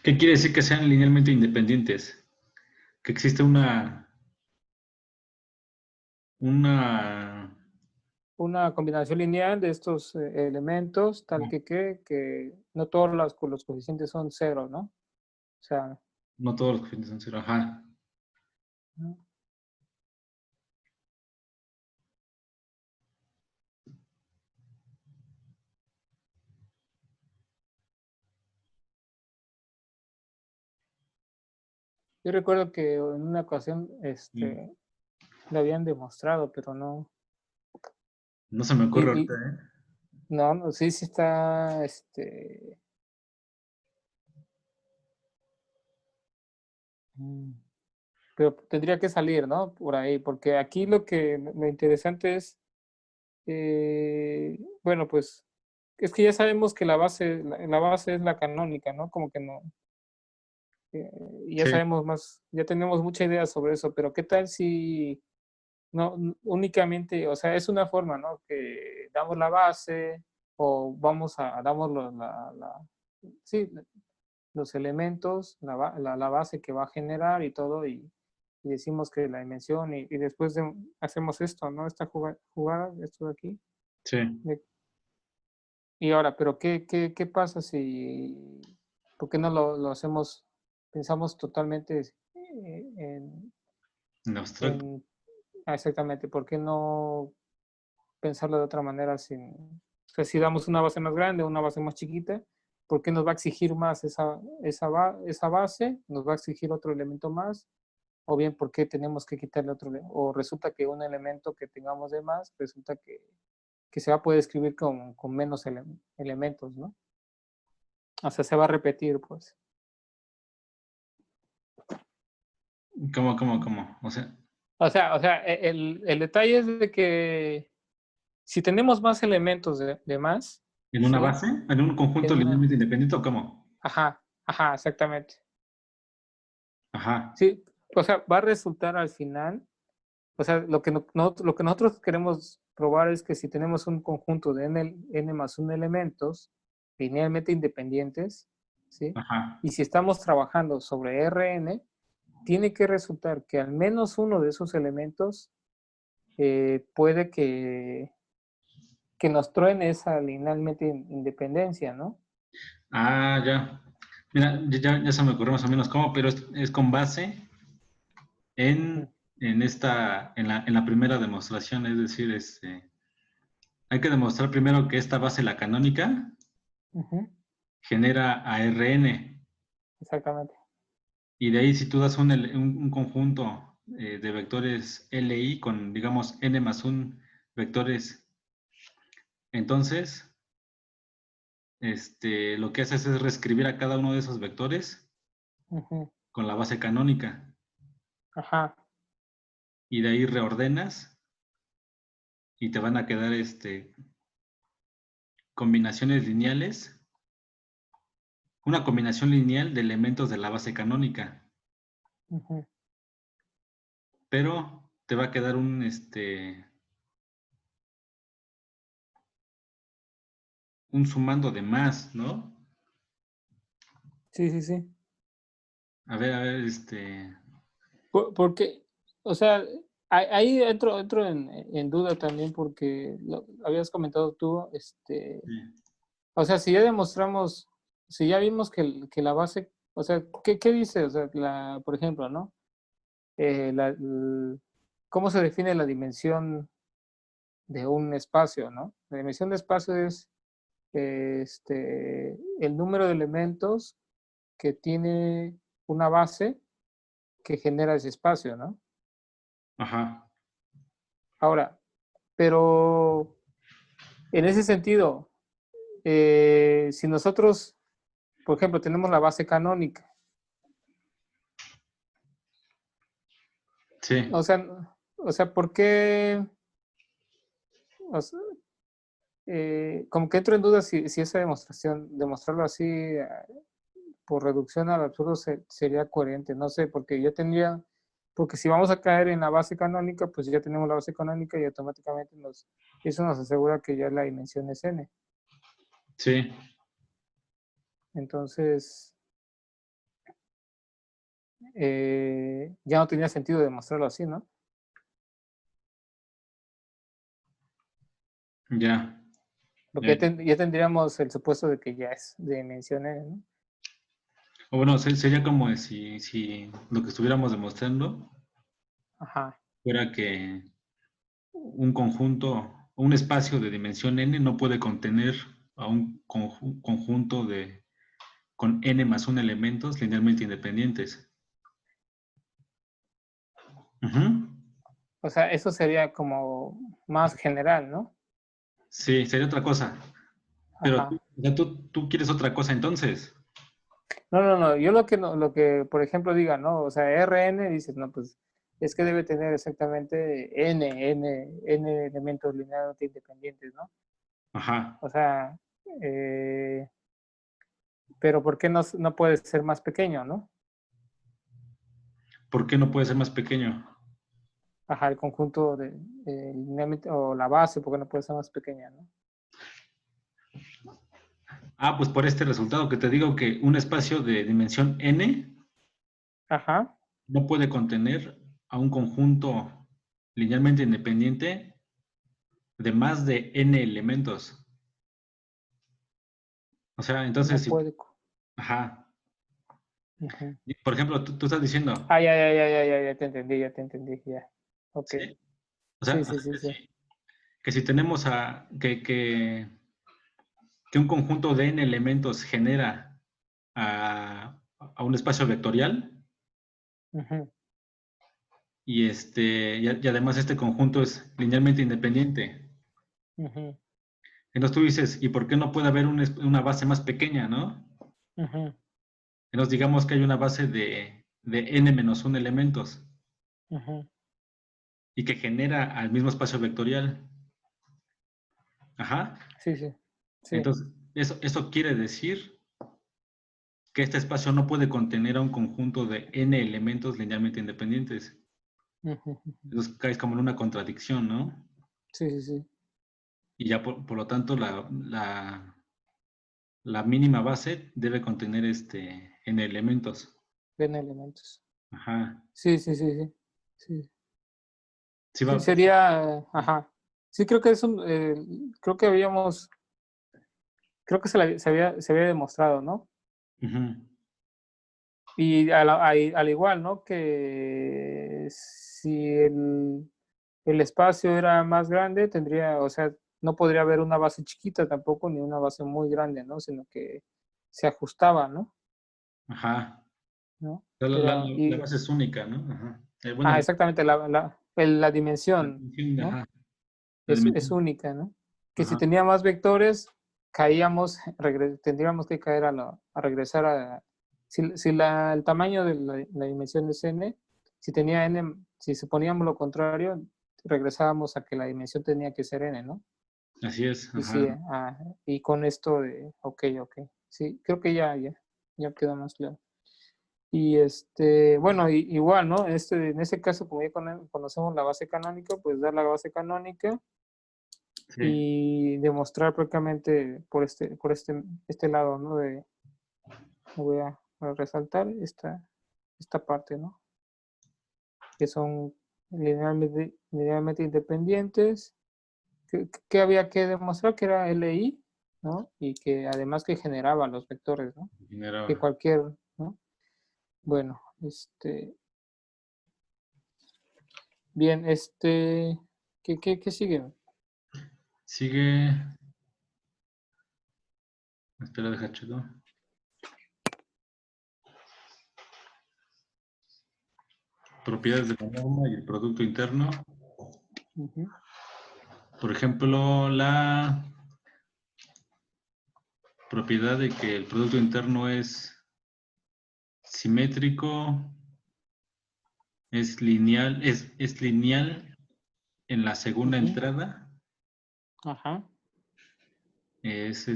¿Qué quiere decir que sean linealmente independientes? Que existe una, Una combinación lineal de estos elementos, tal que no todos los coeficientes son cero, ¿no? O sea, no todos los coeficientes son cero, ajá. ¿no? Yo recuerdo que en una ocasión Y lo habían demostrado, pero no. no se me ocurre ahorita, Y ¿eh? no, no, sí, sí está, mm, pero tendría que salir, ¿no? Por ahí, porque aquí lo interesante es, bueno, pues, es que ya sabemos que la base es la canónica, ¿no? Como que no, ya Sí, sabemos más, ya tenemos mucha idea sobre eso, pero ¿qué tal si no únicamente, o sea, es una forma, ¿no? Que damos la base o damos sí, los elementos, la base que va a generar y todo, y decimos que la dimensión, y después hacemos esto, ¿no? Esta jugada, esto de aquí. sí. de- y ahora, pero ¿qué pasa si, por qué no lo hacemos, pensamos totalmente En abstracto. en, exactamente, ¿por qué no pensarlo de otra manera o sea, si damos una base más grande o una base más chiquita, ¿por qué nos va a exigir más esa base? ¿Nos va a exigir otro elemento más? O bien, ¿por qué tenemos que quitarle otro elemento? O resulta que un elemento que tengamos de más, resulta que se va a poder escribir con menos elementos, ¿no? O sea, se va a repetir, pues. ¿Cómo? O sea, O sea, el detalle es de que si tenemos más elementos de más, ¿en una ¿sí? base? ¿En un conjunto En una, linealmente independiente o cómo? ajá, exactamente. Ajá, Sí, o sea, va a resultar al final, o sea, lo que nosotros queremos probar es que si tenemos un conjunto de n más 1 elementos linealmente independientes, ¿sí? ajá. Y si estamos trabajando sobre Rn, tiene que resultar que al menos uno de esos elementos puede que nos truene esa linealmente independencia, ¿no? Ah, ya. Mira, ya se me ocurrió más o menos cómo, pero es con base Ujú, en la primera demostración, es decir, hay que demostrar primero que esta base, la canónica, ujú, genera a Rn. exactamente. Y de ahí si tú das un conjunto de vectores Li con, digamos, n más un vectores, entonces, lo que haces es reescribir a cada uno de esos vectores Ujú, con la base canónica. ajá, Y de ahí reordenas y te van a quedar combinaciones lineales una combinación lineal de elementos de la base canónica, Ujú. pero te va a quedar un sumando de más, ¿no? Sí, sí, sí. A ver, Porque, o sea, ahí entro en duda también porque lo habías comentado tú, sí, o sea, si ya demostramos, si ya vimos que la base, o sea, ¿qué dice? O sea, por ejemplo, ¿no? ¿Cómo se define la dimensión de un espacio, ¿no? La dimensión de espacio es el número de elementos que tiene una base que genera ese espacio, ¿no? ajá, Ahora, pero en ese sentido, si nosotros, por ejemplo, tenemos la base canónica, sí, o sea, ¿por qué? O sea, como que entro en duda si esa demostración, demostrarlo así por reducción al absurdo sería coherente, no sé, porque yo tendría, porque si vamos a caer en la base canónica, pues ya tenemos la base canónica y automáticamente eso nos asegura que ya la dimensión es n. sí, Entonces, ya no tenía sentido demostrarlo así, ¿no? ya, Porque ya. ya tendríamos el supuesto de que ya es de dimensión n, ¿no? O bueno, sería como si lo que estuviéramos demostrando Ajá, fuera que un conjunto, un espacio de dimensión n no puede contener a un conjunto con n más un elementos linealmente independientes. Ujú. o sea, eso sería como más general, ¿no? Sí, sería otra cosa. Pero Ajá. o sea, tú quieres otra cosa entonces. No, yo lo que, por ejemplo, diga, ¿no? O sea, Rn, dices, no, pues es que debe tener exactamente n elementos linealmente independientes, ¿no? Ajá. O sea, eh, pero ¿por qué no puede ser más pequeño, no? ¿Por qué no puede ser más pequeño? Ajá, el conjunto linealmente, o la base, ¿por qué no puede ser más pequeña, no? Ah, pues por este resultado que te digo que un espacio de dimensión n Ajá, no puede contener a un conjunto linealmente independiente de más de n elementos. O sea, no entonces, puede. ajá. Ujú. Por ejemplo, tú estás diciendo, Ah, ya te entendí, ya. Ok. ¿sí? Sí, O sí, sea, sí, sí. que si tenemos que un conjunto de n elementos genera a un espacio vectorial Ujú, y además este conjunto es linealmente independiente. ujú, Entonces tú dices, ¿y por qué no puede haber una base más pequeña, no? ujú, Entonces digamos que hay una base de n menos 1 elementos ujú. y que genera al mismo espacio vectorial. Ajá. Sí, sí, sí. Entonces, eso quiere decir que este espacio no puede contener a un conjunto de n elementos linealmente independientes. Ujú, ujú. Entonces caes como en una contradicción, ¿no? Sí, sí, sí. Y ya por lo tanto la mínima base debe contener n elementos. Ven elementos. Ajá. Sí, sí, sí, sí. Sí, Sí sí, va. sería, ajá. Sí, creo que creo que creo que se había demostrado, ¿no? Ujú. Y al igual, ¿no? Que si el espacio era más grande, tendría, o sea, no podría haber una base chiquita tampoco, ni una base muy grande, ¿no? Sino que se ajustaba, ¿no? Ajá. ¿No? La la base es única, ¿no? Ajá. Bueno, Exactamente, la la dimensión, dimensión, ¿no? ajá. La Es dimensión. única, ¿no? Que si Ajá. tenía más vectores, caíamos, tendríamos que caer a regresar si el tamaño de la dimensión es n, si tenía n, si suponíamos lo contrario, regresábamos a que la dimensión tenía que ser n, ¿no? Así es. Y sí, Ajá. y con esto ok, sí, creo que ya. ya queda más claro. Y bueno, igual, ¿no? En este caso, como ya conocemos la base canónica, pues dar la base canónica Sí, y demostrar prácticamente por este lado, ¿no? Voy a resaltar esta parte, ¿no? Que son linealmente independientes. Que había que demostrar que era LI, ¿no? Y que además que generaba los vectores, ¿no? Que generaba. cualquier, ¿no? Bueno, bien, ¿qué sigue? Sigue, espera, deja checo. Propiedades de la norma y el producto interno. Ujú, Por ejemplo, la propiedad de que el producto interno es simétrico, es lineal, es lineal en la segunda ujú, entrada, ajá. es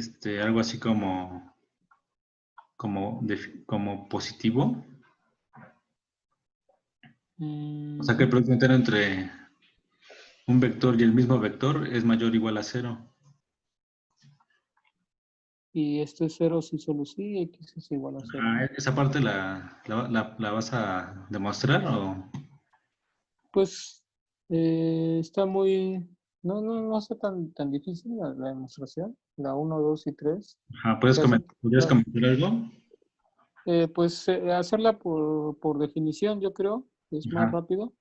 algo así como positivo. O sea que el Ujú. producto interno entre un vector y el mismo vector es mayor o igual a cero. Y esto es 0 si solo sí, x es igual a 0, Ah, ¿no? ¿esa parte la vas a demostrar o? Pues está no está tan difícil la demostración, la uno 2 y 3. Ajá, Se hace, ¿podrías comentar algo? pues hacerla por definición, yo creo, es más Ajá, rápido.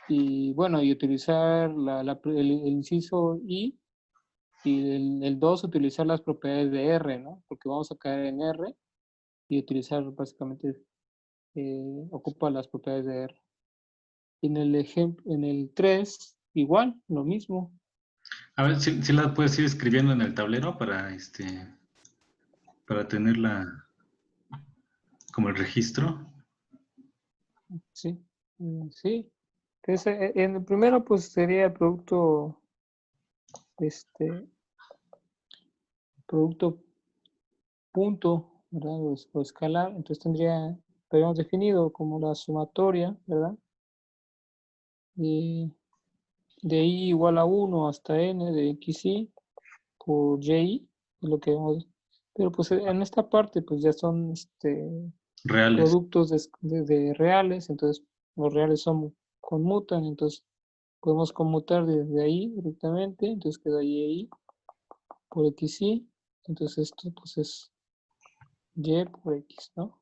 Y bueno, y utilizar el inciso y el 2 utilizar las propiedades de R, ¿no? Porque vamos a caer en R y utilizar básicamente, ocupa las propiedades de R. En el ejemplo, en el 3 igual, lo mismo. a ver si la puedes ir escribiendo en el tablero para tenerla como el registro. Sí, sí. Entonces, en el primero, pues sería el este, producto punto, ¿verdad? O escalar. Entonces habíamos definido como la sumatoria, ¿verdad? Y de i igual a 1 hasta n de xy por y, es lo que vemos. Pero pues en esta parte, pues ya son Reales. productos de reales, entonces los reales conmutan, entonces podemos conmutar desde ahí directamente, entonces queda y por xy, entonces esto pues es y por x, ¿no?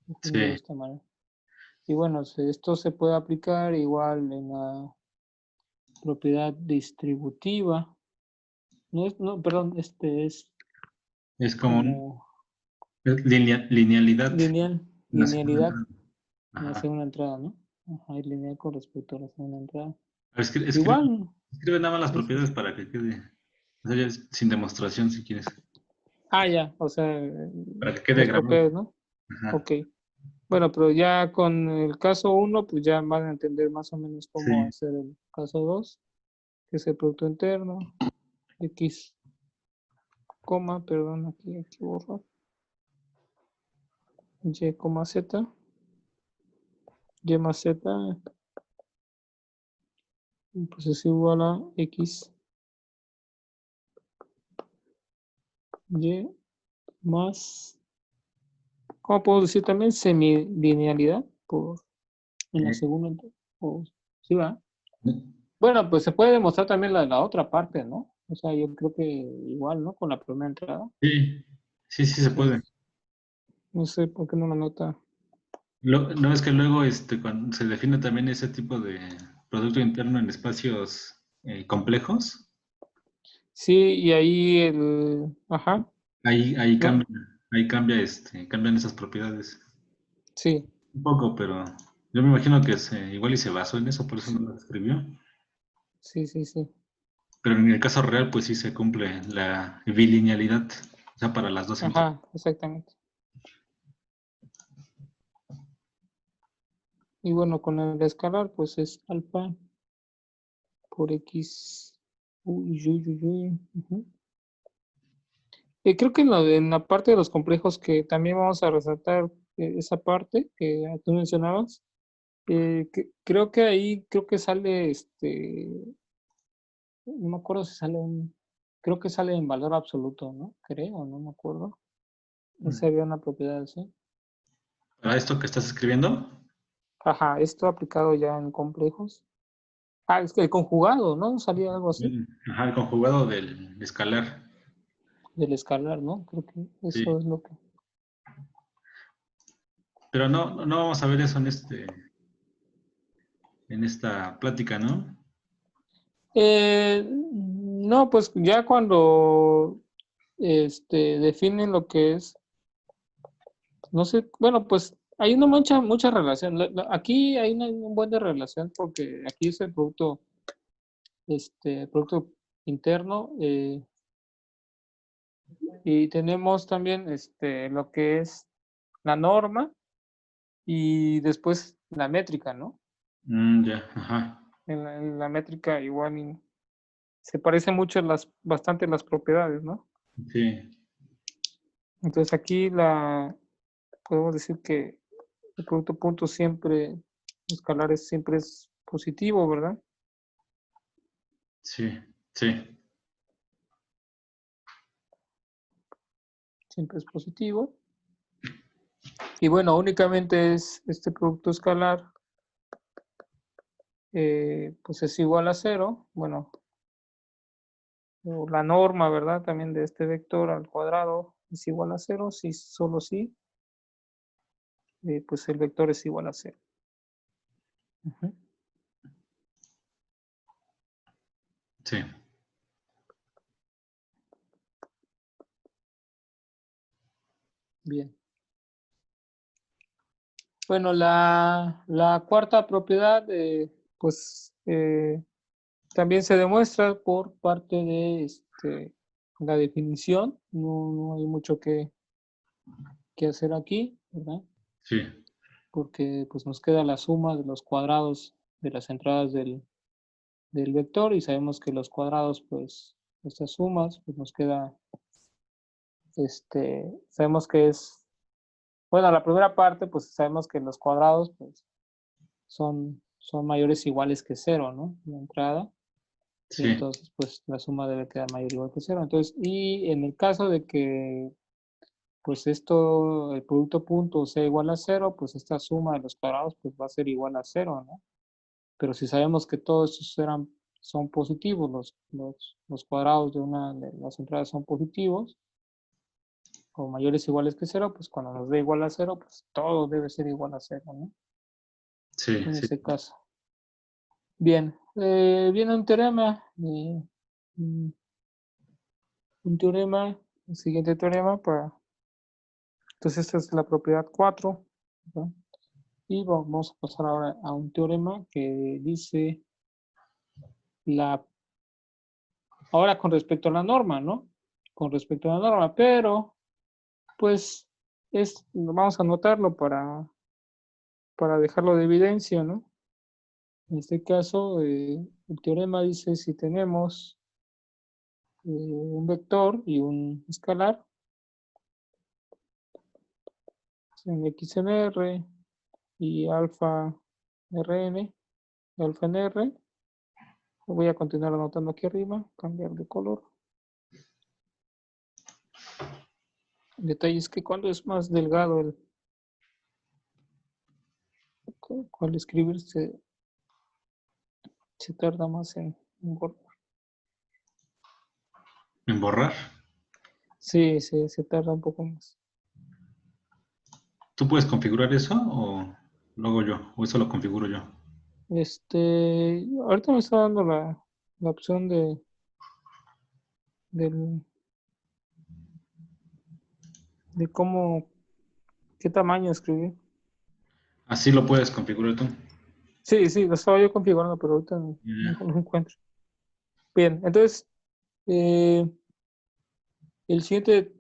Definido de Sí. esta manera. Y bueno, esto se puede aplicar igual en la propiedad distributiva. No, perdón, es Es como como linealidad en la segunda linealidad entrada. en la Ajá. segunda entrada, ¿no? Ajá, es lineal con respecto a la segunda entrada. A ver, Igual, escribe nada más las es- propiedades para que quede. O sea, ya sin demostración si quieres. ya, o sea, Para que quede las grabado. propiedades, ¿no? Ajá. Ok. Bueno, pero ya con el caso uno pues ya van a entender más o menos cómo Sí. hacer el caso 2 que es el producto interno, x, perdón, aquí borro, y, z, y más z, pues es igual a x, y más, ¿cómo puedo decir también? Semilinealidad en la Eh, segunda, ¿sí va? Bueno, pues se puede demostrar también la otra parte, ¿no? O sea, yo creo que igual, ¿no? Con la primera entrada. sí, sí se puede. Entonces, no sé por qué no la nota. No es que luego cuando se define también ese tipo de producto interno en espacios complejos, Sí, y ahí ajá, ahí no, cambia, cambian esas propiedades. sí, Un poco, pero yo me imagino que igual y se basó en eso, por eso no lo escribió. sí. Pero en el caso real, pues sí se cumple la bilinealidad, o sea, para las dos entradas. Ajá, exactamente. Y bueno, con el escalar, pues es alfa por x. Uy, ujú. Creo que en la parte de los complejos que también vamos a resaltar esa parte que tú mencionabas, creo que ahí, creo que sale, no me acuerdo si sale creo que sale en valor absoluto, ¿no? Creo, no me acuerdo. No sé, había una propiedad así. ¿Para esto que estás escribiendo? Ajá, esto aplicado ya en complejos. Ah, es que el conjugado, ¿no? Salía algo así Ajá, el conjugado del escalar. del escalar, ¿no? Creo que eso Sí. es lo que... Pero no vamos a ver eso en esta plática, ¿no? No, pues ya cuando definen lo que es, no sé, bueno, pues hay una mucha relación. Aquí hay un buen de relación porque aquí es el producto interno, y tenemos también lo que es la norma y después la métrica, ¿no? Ya, ajá. En la métrica igual se parecen mucho bastante las propiedades, ¿no? Sí, Entonces aquí podemos decir que el producto punto siempre, escalar siempre es positivo, ¿verdad? sí, sí, Siempre es positivo. Y bueno, únicamente es este producto escalar, pues es igual a cero. Bueno, o la norma, ¿verdad? También de este vector al cuadrado es igual a cero, si solo si, pues el vector es igual a cero. Ujú. sí. Bien. Bueno, la cuarta propiedad, pues también se demuestra por parte de la definición. No hay mucho que hacer aquí, ¿verdad? Sí, Porque pues nos queda la suma de los cuadrados de las entradas del vector y sabemos que los cuadrados, pues estas sumas, pues nos queda, sabemos que es, bueno, la primera parte, pues sabemos que los cuadrados, pues son mayores o iguales que cero, ¿no? La entrada. Y sí, entonces, pues la suma debe quedar mayor o igual que cero. Entonces, y en el caso de que, pues el producto punto sea igual a cero, pues esta suma de los cuadrados, pues va a ser igual a cero, ¿no? Pero si sabemos que todos estos son positivos, los cuadrados de una de las entradas son positivos, o mayores o iguales que cero, pues cuando nos dé igual a cero, pues todo debe ser igual a cero, ¿no? sí, En sí. ese caso. Bien, viene mm, un teorema, el siguiente teorema entonces esta es la propiedad 4, ¿verdad? Y vamos a pasar ahora a un teorema que dice ahora con respecto a la norma, ¿no? Con respecto a la norma, pero pues vamos a anotarlo para dejarlo de evidencia, ¿no? En este caso, el teorema dice si tenemos un vector y un escalar en x en r y alfa rn, alfa en r, voy a continuar anotando aquí arriba, cambiar de color. El detalle es que cuando es más delgado cual escribir se tarda más en borrar. ¿En borrar? Sí, se tarda un poco más. ¿Tú puedes configurar eso o lo hago yo? ¿O eso lo configuro yo? Ahorita me está dando la opción del, de qué tamaño escribir. Así lo puedes configurar tú. Sí, lo estaba yo configurando, pero ahorita no Ya. lo encuentro. Bien, entonces, eh, el siguiente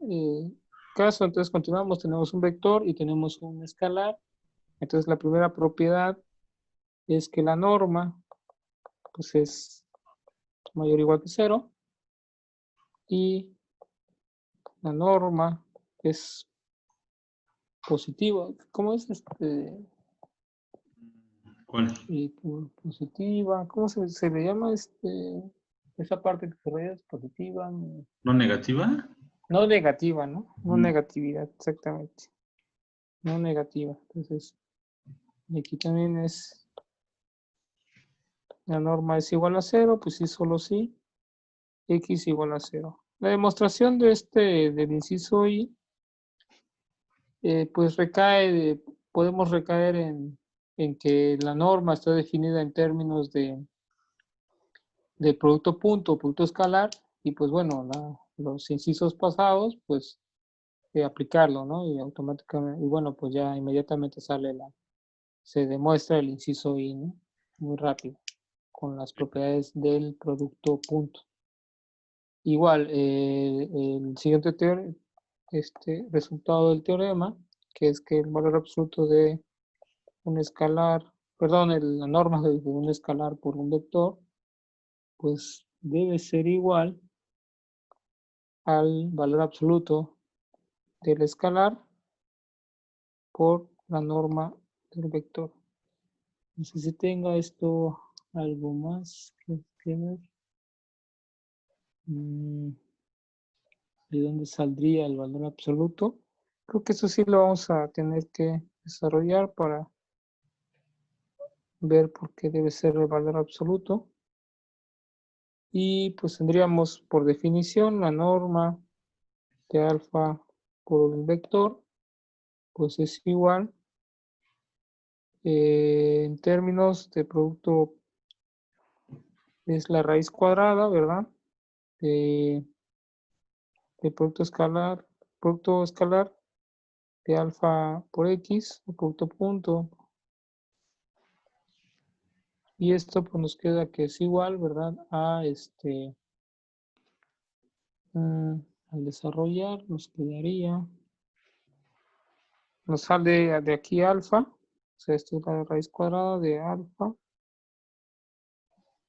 caso, entonces continuamos, tenemos un vector y tenemos un escalar. Entonces, la primera propiedad es que la norma, pues es mayor o igual que cero, y la norma es positiva. ¿Cómo es ¿Cuál? positiva? ¿Cómo se le llama esa parte que se ve es positiva? ¿No negativa? No negativa, ¿no? No Mm, negatividad, exactamente. No negativa. Entonces, aquí también es, la norma es igual a 0, pues sí, solo sí, x igual a 0. La demostración del inciso I, pues podemos recaer en que la norma está definida en términos de producto punto, producto escalar, y pues bueno, los incisos pasados, pues aplicarlo, ¿no? Y automáticamente, y bueno, pues ya inmediatamente se demuestra el inciso I, ¿no? Muy rápido, con las propiedades del producto punto. Igual, el siguiente resultado del teorema, que es que el valor absoluto de un escalar, perdón, la norma de un escalar por un vector, pues debe ser igual al valor absoluto del escalar por la norma del vector. No sé si tenga esto algo más que ver. ¿De dónde saldría el valor absoluto? Creo que eso sí lo vamos a tener que desarrollar para ver por qué debe ser el valor absoluto. Y pues tendríamos por definición la norma de alfa por el vector, pues es igual en términos de producto, es la raíz cuadrada, ¿verdad? De producto escalar de alfa por x, o producto punto. Y esto pues nos queda que es igual, ¿verdad? A al desarrollar nos quedaría, nos sale de aquí alfa, o sea, esto es la raíz cuadrada de alfa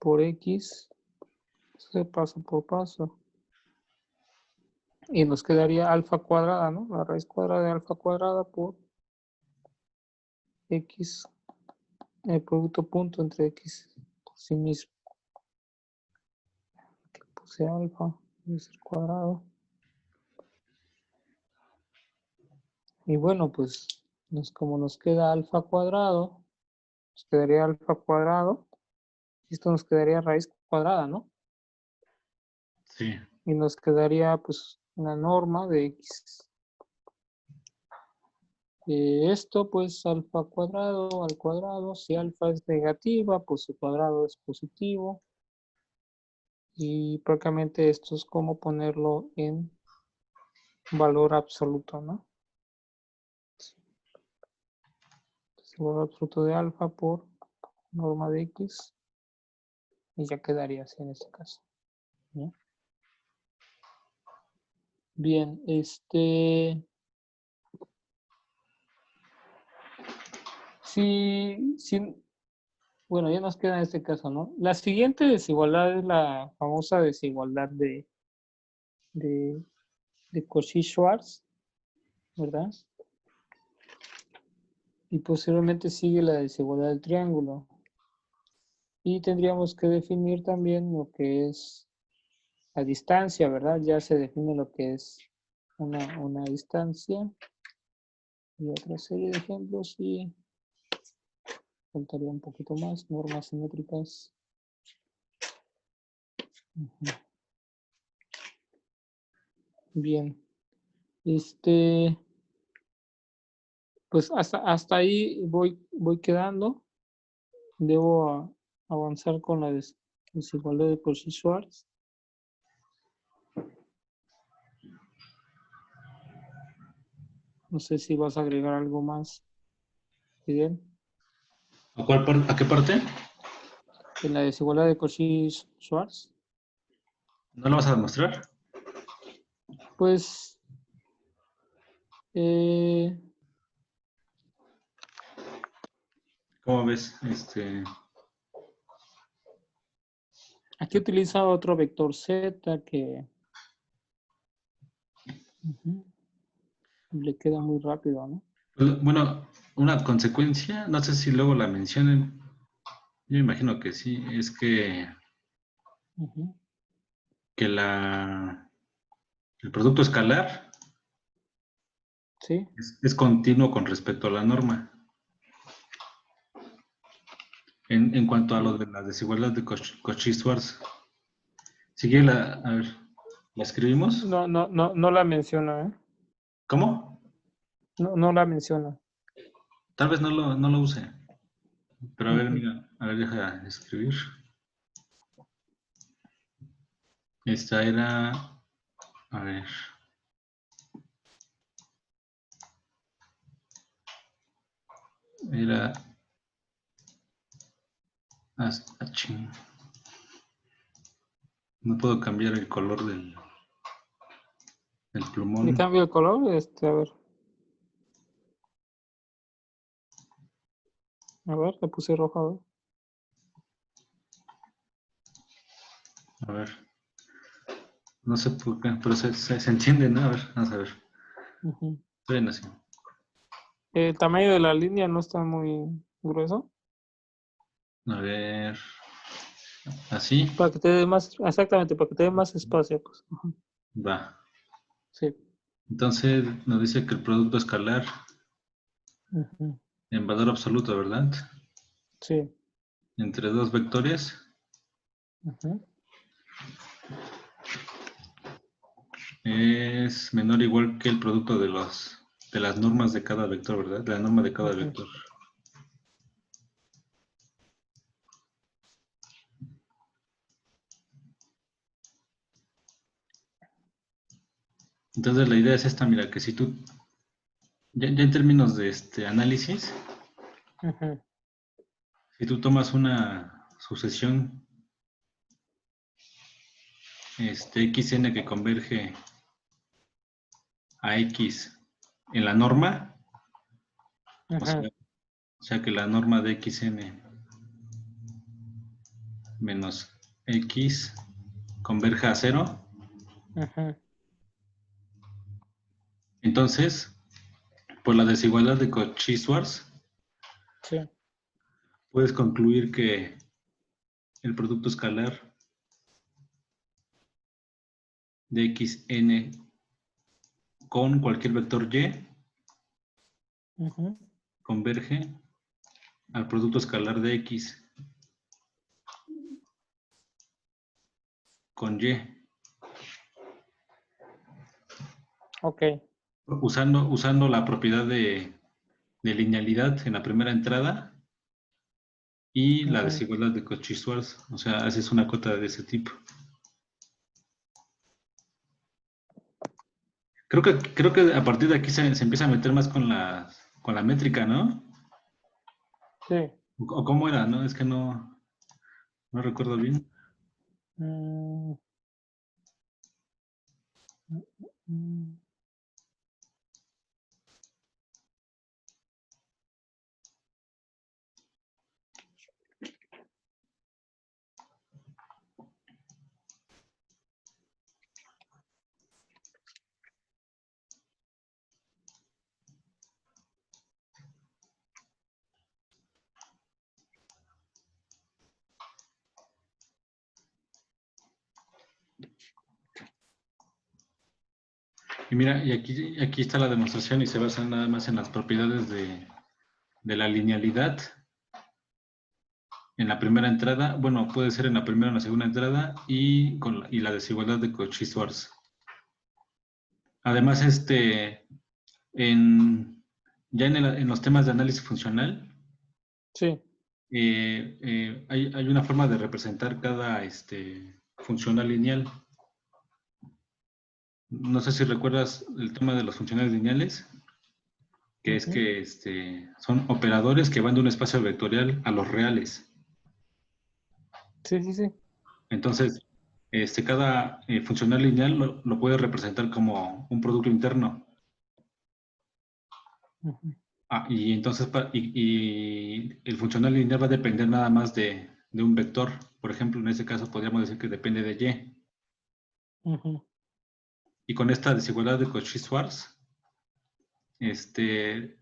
por x, se paso por paso, y nos quedaría alfa cuadrada, ¿no? La raíz cuadrada de alfa cuadrada por x, el producto punto entre x por sí mismo, que puse alfa, debe ser cuadrado. Y bueno, pues como nos queda alfa cuadrado, nos quedaría alfa cuadrado, y esto nos quedaría raíz cuadrada, ¿no? sí. Y nos quedaría pues una norma de x. Esto pues alfa cuadrado al cuadrado, si alfa es negativa, pues su cuadrado es positivo. Y prácticamente esto es como ponerlo en valor absoluto, ¿no? El valor absoluto de alfa por norma de x. Y ya quedaría así en este caso. ¿No? Bien, sí, bueno, ya nos queda en este caso, ¿no? La siguiente desigualdad es la famosa desigualdad de Cauchy-Schwarz, ¿verdad? Y posteriormente sigue la desigualdad del triángulo. Y tendríamos que definir también lo que es la distancia, ¿verdad? Ya se define lo que es una distancia. Y otra serie de ejemplos y faltaría un poquito más, normas simétricas. Bien. Pues hasta ahí voy quedando. Debo avanzar con la desigualdad de Cauchy-Schwarz. No sé si vas a agregar algo más, Fidel. ¿A qué parte? En la desigualdad de Cauchy-Schwarz. ¿No lo vas a demostrar? Pues ¿Cómo ves? aquí utiliza otro vector z Ujú. Le queda muy rápido, ¿no? Pues, bueno, una consecuencia, no sé si luego la mencionen, yo imagino que sí, es Ujú. que el producto escalar Sí. es continuo con respecto a la norma. En cuanto a lo de la desigualdad de Cauchy-Schwarz, sigue a ver, ¿la escribimos? No la menciona, ¿eh? ¿Cómo? No la menciona. Tal vez no lo use, pero a ver, Ujú. mira, a ver, deja de escribir. Esta era, a ver, era, ching, no puedo cambiar el color del Le plumón. cambio el color, a ver, le puse rojo, a ver. A ver, no sé por qué, pero se entiende, ¿no? A ver, vamos a ver. Ujú. Bien así. El tamaño de la línea no está muy grueso. A ver, así, Para que te dé más, exactamente, para que te dé más espacio, pues. Ujú. va. Sí. Entonces nos dice que el producto escalar Ujú. en valor absoluto, ¿verdad? Sí. Entre dos vectores Ujú. es menor o igual que el producto de las normas de cada vector, ¿verdad? De la norma de cada Ujú. vector. Entonces la idea es esta, mira, que si tú, ya en términos de este análisis, Ujú. si tú tomas una sucesión xn que converge a x en la norma, o Ujú. sea que la norma de xn menos x converja a cero, Ujú. entonces, por la desigualdad de Cauchy-Schwarz, Sí. puedes concluir que el producto escalar de xn con cualquier vector y Ujú. converge al producto escalar de x con y, Ok. usando la propiedad de linealidad en la primera entrada y la Ujú. desigualdad de Cauchy-Schwarz. O sea, haces una cota de ese tipo. Creo que a partir de aquí se empieza a meter más con la métrica, ¿no? Sí. ¿O cómo era, no? Es que no recuerdo bien. Mm, mm. Y mira, y aquí está la demostración y se basa nada más en las propiedades de la linealidad en la primera entrada, bueno, puede ser en la primera o en la segunda entrada y la desigualdad de Cauchy-Schwarz. Además, ya en los temas de análisis funcional, Sí. hay una forma de representar cada funcional lineal. No sé si recuerdas el tema de los funcionales lineales, que es Ujú. que son operadores que van de un espacio vectorial a los reales. Sí, sí, sí. Entonces, cada funcional lineal lo puede representar como un producto interno. Ujú. Y entonces, y el funcional lineal va a depender nada más de un vector. Por ejemplo, en este caso podríamos decir que depende de y. Ujú. Y con esta desigualdad de Cauchy-Schwarz, te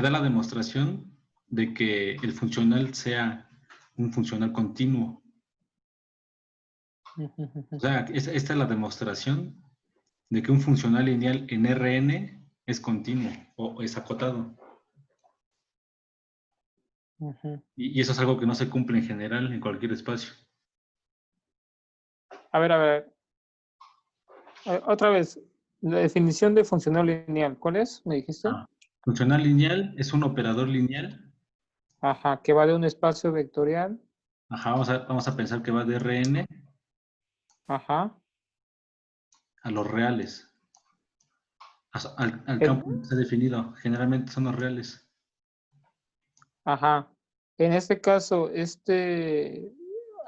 da la demostración de que el funcional sea un funcional continuo. O sea, esta es la demostración de que un funcional lineal en Rn es continuo o es acotado. Y eso es algo que no se cumple en general en cualquier espacio. A ver. Otra vez, la definición de funcional lineal, ¿cuál es? ¿Me dijiste? Funcional lineal es un operador lineal. Ajá, que va de un espacio vectorial. Ajá, vamos a pensar que va de Rn Ajá. a los reales. Al campo que está definido. Generalmente son los reales. Ajá. En este caso,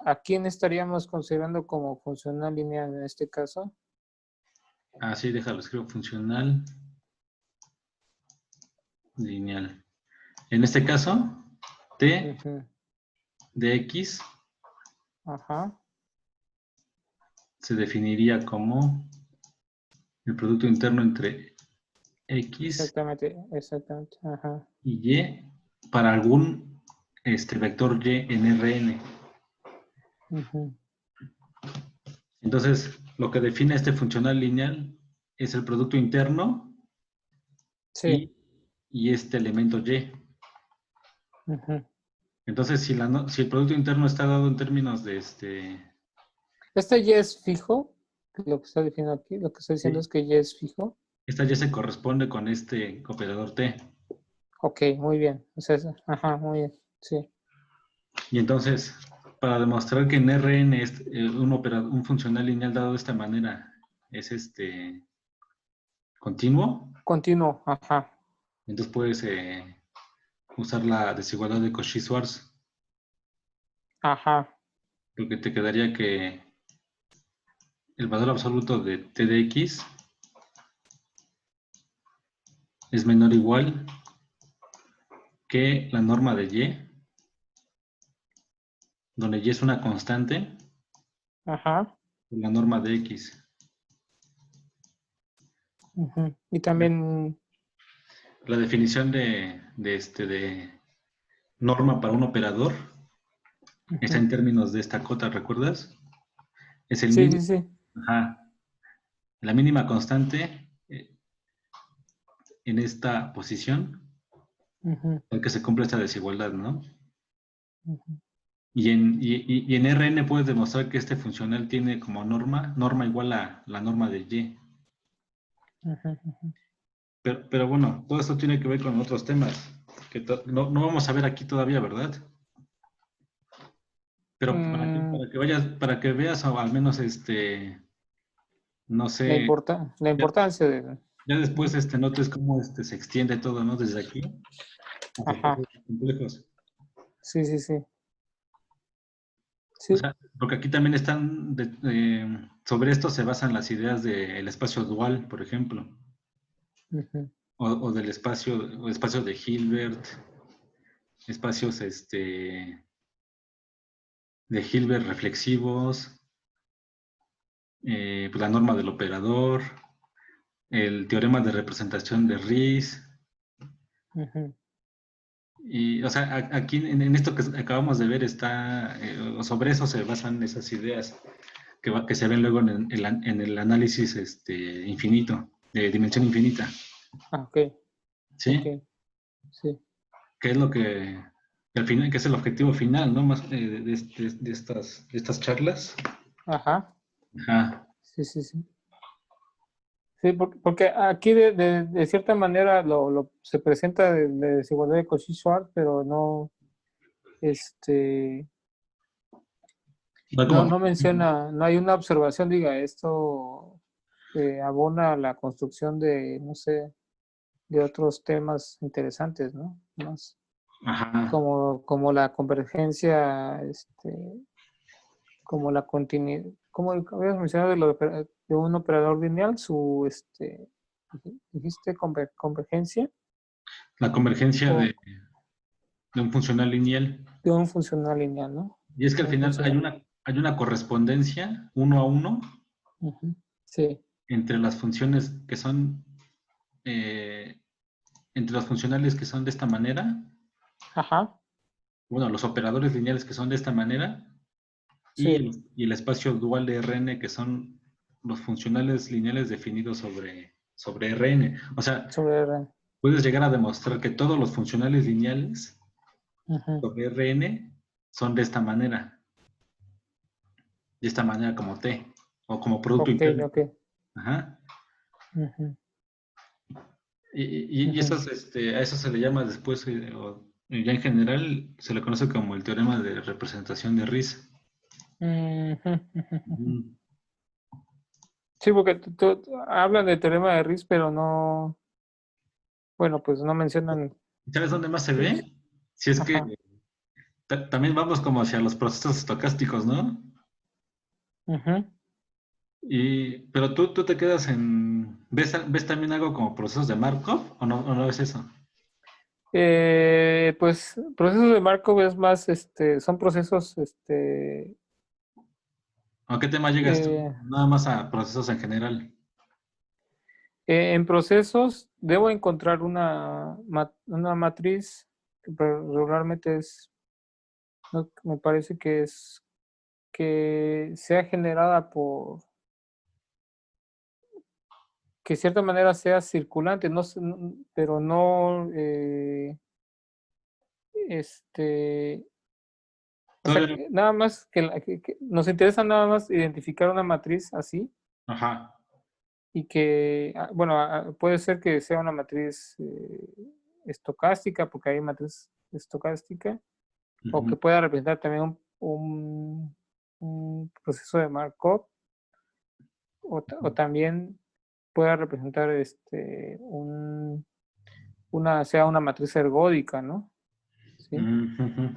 ¿a quién estaríamos considerando como funcional lineal en este caso? Sí, déjalo, escribo funcional lineal. En este caso, T de X Ajá. se definiría como el producto interno entre X Exactamente. Ajá. y Y para algún vector Y en Rn. Entonces, lo que define este funcional lineal es el producto interno Sí. y este elemento Y. Entonces, si el producto interno está dado en términos de ¿Este Y es fijo? Lo que está definiendo aquí, lo que estoy diciendo es que Y es fijo. esta Y se corresponde con este operador T. Ok, muy bien. O sea, ajá, muy bien. Sí. Y entonces, para demostrar que en Rn es un funcional lineal dado de esta manera es continuo, Continuo, ajá. entonces puedes usar la desigualdad de Cauchy-Schwarz, Ajá. porque te quedaría que el valor absoluto de T de X es menor o igual que la norma de Y, donde Y es una constante, Ajá. la norma de X. Y también, La definición de norma para un operador está en términos de esta cota, ¿recuerdas? Es el sí, mínimo, sí, sí. ajá, la mínima constante en esta posición en que se cumple esta desigualdad, ¿no? Y en Rn puedes demostrar que este funcional tiene como norma igual a la norma de Y. Pero bueno, todo esto tiene que ver con otros temas que no vamos a ver aquí todavía, ¿verdad? Pero para que veas o al menos no sé, La ya, importancia de... ya después notes cómo se extiende todo, ¿no? Desde aquí hasta Ajá. procesos complejos. Sí, sí, sí. O Sí. sea, porque aquí también están, sobre esto se basan las ideas del espacio dual, por ejemplo, o del espacio de Hilbert, espacios de Hilbert reflexivos, pues la norma del operador, el teorema de representación de Riesz. Y, o sea, aquí en esto que acabamos de ver sobre eso se basan esas ideas que se ven luego en el análisis infinito, de dimensión infinita. Ah, ok. Ok. ¿Sí? Sí. Que es lo que al final, que es el objetivo final, ¿no? Más de estas charlas. Ajá. Ajá. Sí, sí, sí. Sí, porque aquí de cierta manera se presenta de desigualdad de Cauchy-Schwarz, pero no, Va como, no menciona, no hay una observación, diga, esto abona la construcción de, no sé, de otros temas interesantes, ¿no? Más ajá. como la convergencia, como la continuidad, como habías mencionado de un operador lineal, dijiste convergencia La convergencia o de un funcional lineal. de un funcional lineal, ¿no? Y es que De al un final funcional. hay una correspondencia 1 a 1 Ujú. Sí. entre las funciones que son, entre los funcionales que son de esta manera, Ajá. bueno, los operadores lineales que son de esta manera, Sí. y el espacio dual de Rn, que son los funcionales lineales definidos sobre Rn. O sea, Sobre R. puedes llegar a demostrar que todos los funcionales lineales Ujú. sobre Rn son de esta manera como T, o como producto Ok, interno. ok. Ajá. Ujú, Y ujú, a eso se le llama después, o ya en general, se le conoce como el teorema de representación de Riesz. ujú, ujú. Ujú. Sí, porque hablan de teorema de Riesz, pero no, bueno, pues no mencionan. ¿Sabes dónde más se Sí, ve? Si es que ajá. también vamos como hacia los procesos estocásticos, ¿no? Ujú. Pero tú te quedas en... ¿Ves también algo como procesos de Markov o no ves eso? Pues procesos de Markov es más, son procesos, ¿A qué tema llegas tú? eh, Nada más a procesos en general. en procesos debo encontrar una matriz que regularmente es, no, me parece que es que sea generada que de cierta manera sea circulante, no, pero no, este, o sea, Todavía no. nada más que nos interesa nada más identificar una matriz así Ajá. y que, bueno, puede ser que sea una matriz estocástica, porque hay matriz estocástica, o Ujú. que pueda representar también un proceso de Markov, o también pueda representar sea una matriz ergódica, ¿no? ¿Sí? Ujú.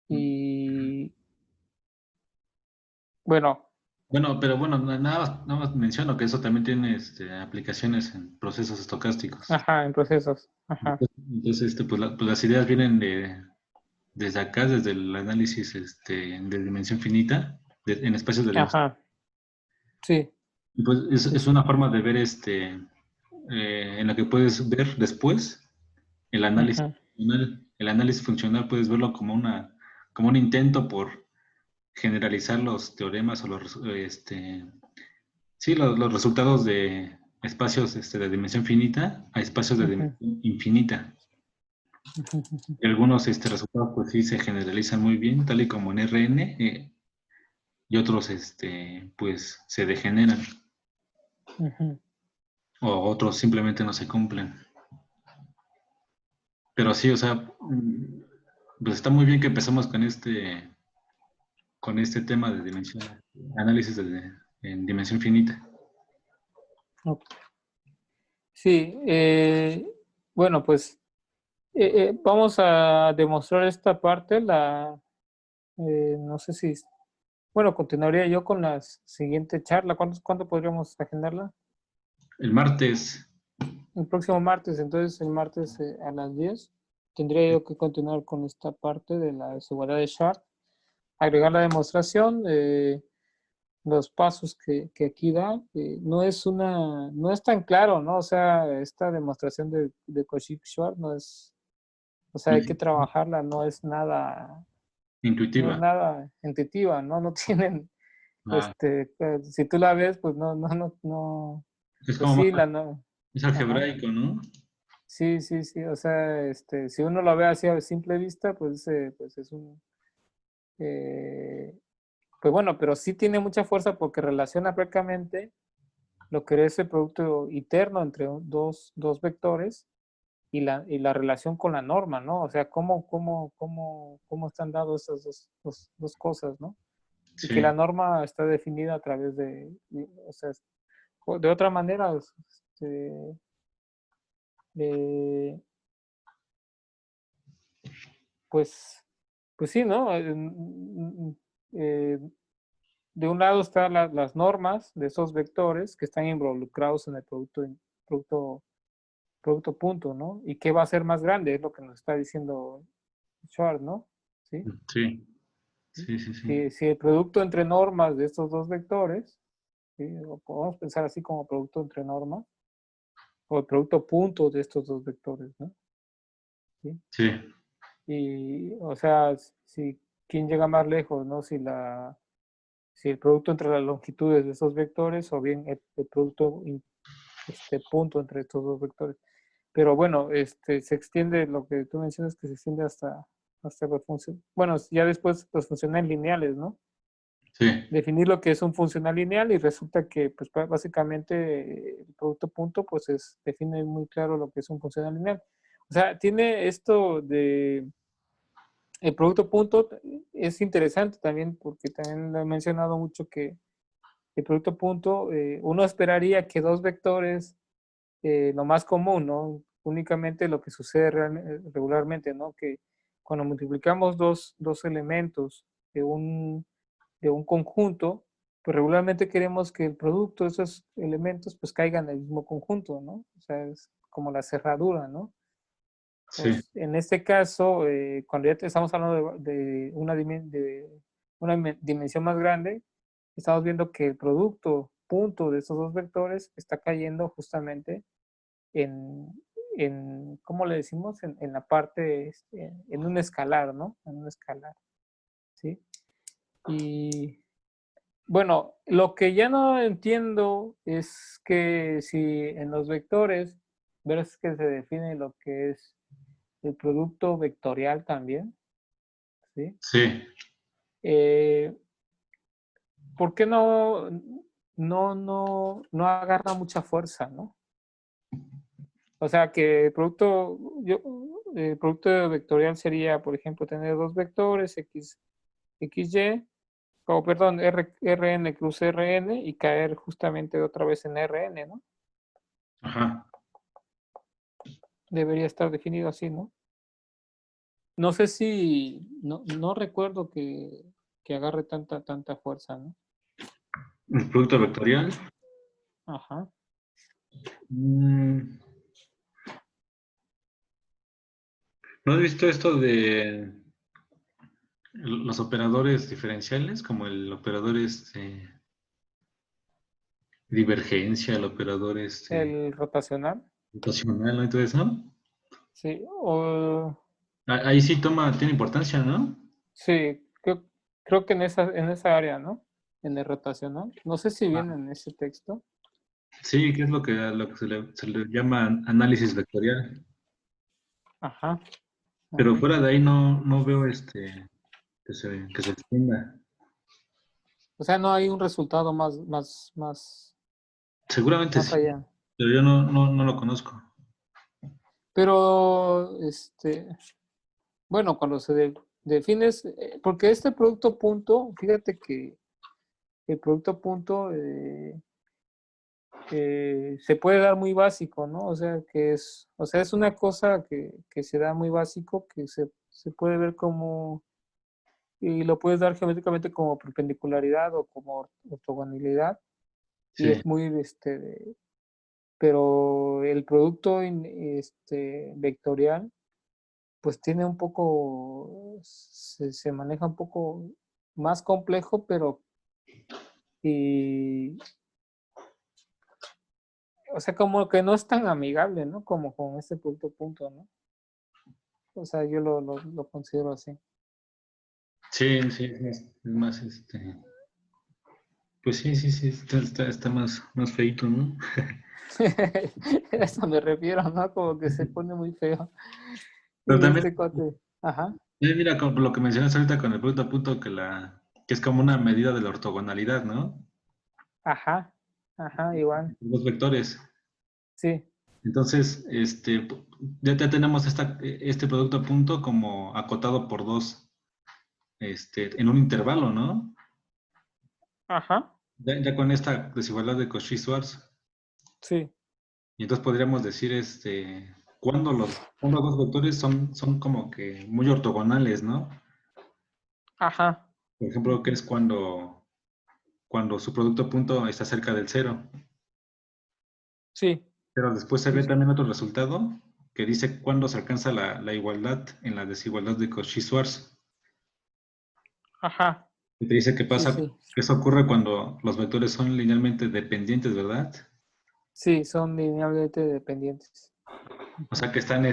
Y bueno, Bueno, pero bueno, nada más menciono que eso también tiene aplicaciones en procesos estocásticos. ajá, en procesos, ajá, Entonces, pues las ideas vienen desde acá, desde el análisis de dimensión finita, en espacios de dimensión. ajá, sí, Y pues sí, es sí, una forma de ver en la que puedes ver después el análisis ujú, funcional. El análisis funcional puedes verlo como un intento por generalizar los teoremas o los resultados de espacios de dimensión finita a espacios de ujú, dimensión infinita. ujú, ujú, Y algunos resultados pues sí se generalizan muy bien, tal y como en RN, y otros pues se degeneran, ujú. o otros simplemente no se cumplen. Pero sí, o sea, pues está muy bien que empecemos con este tema de análisis en dimensión finita. Ok. Sí, bueno, pues vamos a demostrar esta parte, no sé si, bueno, continuaría yo con la siguiente charla. ¿Cuándo podríamos agendarla? El martes, El próximo martes, entonces el martes a las 10 tendría yo que continuar con esta parte de la desigualdad de Sharp, agregar la demostración, los pasos que aquí da. No es tan claro, ¿no? O sea, esta demostración de Cauchy-Schwarz no es, o sea, no hay es que trabajarla, no es intuitiva. nada intuitiva, ¿no? No tienen, Ah, si tú la ves, pues no, es pues como sí, no, es ajá. algebraico, ¿no? Sí, sí, sí, o sea, si uno lo ve así a simple vista, pues es eh, pues bueno, pero sí tiene mucha fuerza porque relaciona prácticamente lo que es el producto interno entre dos vectores y la relación con la norma, ¿no? O sea, cómo están dados esas dos cosas, ¿no? Y que la Sí. norma está definida a través o sea, de otra manera, de, pues, pues sí, ¿no? Eh, de un lado están las normas de esos vectores que están involucrados en el producto, producto punto, ¿no? ¿Y qué va a ser más grande? Es lo que nos está diciendo Schwartz, ¿no? ¿Sí? Sí, sí, sí, sí. Si el producto entre normas de estos dos vectores ¿sí? O podemos pensar así como producto entre normas, o el producto punto de estos dos vectores, ¿no? ¿Sí? Sí, Y, o sea, si quién llega más lejos, ¿no? Si el producto entre las longitudes de esos vectores o bien el producto punto entre estos dos vectores. Pero bueno, se extiende, lo que tú mencionas, que se extiende hasta las funciones. Bueno, ya después los funcionales lineales, ¿no? sí, Definir lo que es un funcional lineal y resulta que, pues, básicamente el producto punto, pues, define muy claro lo que es un funcional lineal. O sea, tiene esto de el producto punto, es interesante también porque también lo he mencionado mucho que el producto punto, uno esperaría que dos vectores, lo más común, ¿no? Únicamente lo que sucede regularmente, ¿no? Que cuando multiplicamos dos elementos de un conjunto, pues regularmente queremos que el producto de esos elementos pues caiga en el mismo conjunto, ¿no? O sea, es como la cerradura, ¿no? sí, Pues en este caso, cuando ya estamos hablando de una dimensión más grande, estamos viendo que el producto punto de estos dos vectores está cayendo justamente en, ¿cómo le decimos? En la parte, en un escalar, ¿no? En un escalar, ¿sí? Y bueno, lo que ya no entiendo es que si en los vectores, ves que se define lo que es el producto vectorial también, ¿sí? sí. Eh, ¿Por qué no agarra mucha fuerza, ¿no? O sea, que el producto vectorial sería, por ejemplo, tener dos vectores, XY, o perdón, RN cruz RN y caer justamente otra vez en RN, ¿no? Ajá. Debería estar definido así, ¿no? No sé si, no recuerdo que agarre tanta fuerza, ¿no? El producto vectorial. Ajá. Mm, ¿No has visto esto de los operadores diferenciales, como el operador divergencia, el operador El rotacional, rotacional, ¿no? Y todo eso? sí, Ahí sí tiene importancia, ¿no? sí, creo que en esa área, ¿no? En el rotacional. No sé si Ah, viene en ese texto. sí, que es lo que se le llama análisis vectorial. Ajá, Pero ajá. fuera de ahí no veo que se extienda. O sea, no hay un resultado Seguramente más sí, allá. pero yo no lo conozco. Pero, bueno, cuando defines, porque este producto punto, fíjate que el producto punto se puede dar muy básico, ¿no? O sea, es una cosa que se da muy básico, que se puede ver como, y lo puedes dar geométricamente como perpendicularidad o como ortogonalidad, y Sí, es muy, pero el producto vectorial, pues tiene un poco, se maneja un poco más complejo, pero, y, o sea, como que no es tan amigable, ¿no? Como con este producto punto, ¿no? O sea, yo lo considero así. sí, sí, es más, pues sí, sí, sí, está más feito, ¿no? A eso me refiero, ¿no? Como que se pone muy feo. Pero Y también, este cuate, ajá, mira, con lo que mencionas ahorita con el punto a punto, que es como una medida de la ortogonalidad, ¿no? ajá, ajá, igual, Los vectores. sí, Entonces, ya tenemos este producto a punto como acotado por dos, en un intervalo, ¿no? ajá, Ya con esta desigualdad de Cauchy-Schwarz. sí, Y entonces podríamos decir, cuando dos vectores son como que muy ortogonales, ¿no? ajá, Por ejemplo, que es cuando su producto a punto está cerca del cero. sí, Pero después se sí, ve sí, también otro resultado que dice cuándo se alcanza la igualdad en la desigualdad de Cauchy-Schwarz. ajá, Y te dice que Sí, pasa, sí. que eso ocurre cuando los vectores son linealmente dependientes, ¿verdad? Sí, son linealmente dependientes. O Ujú. sea, que están,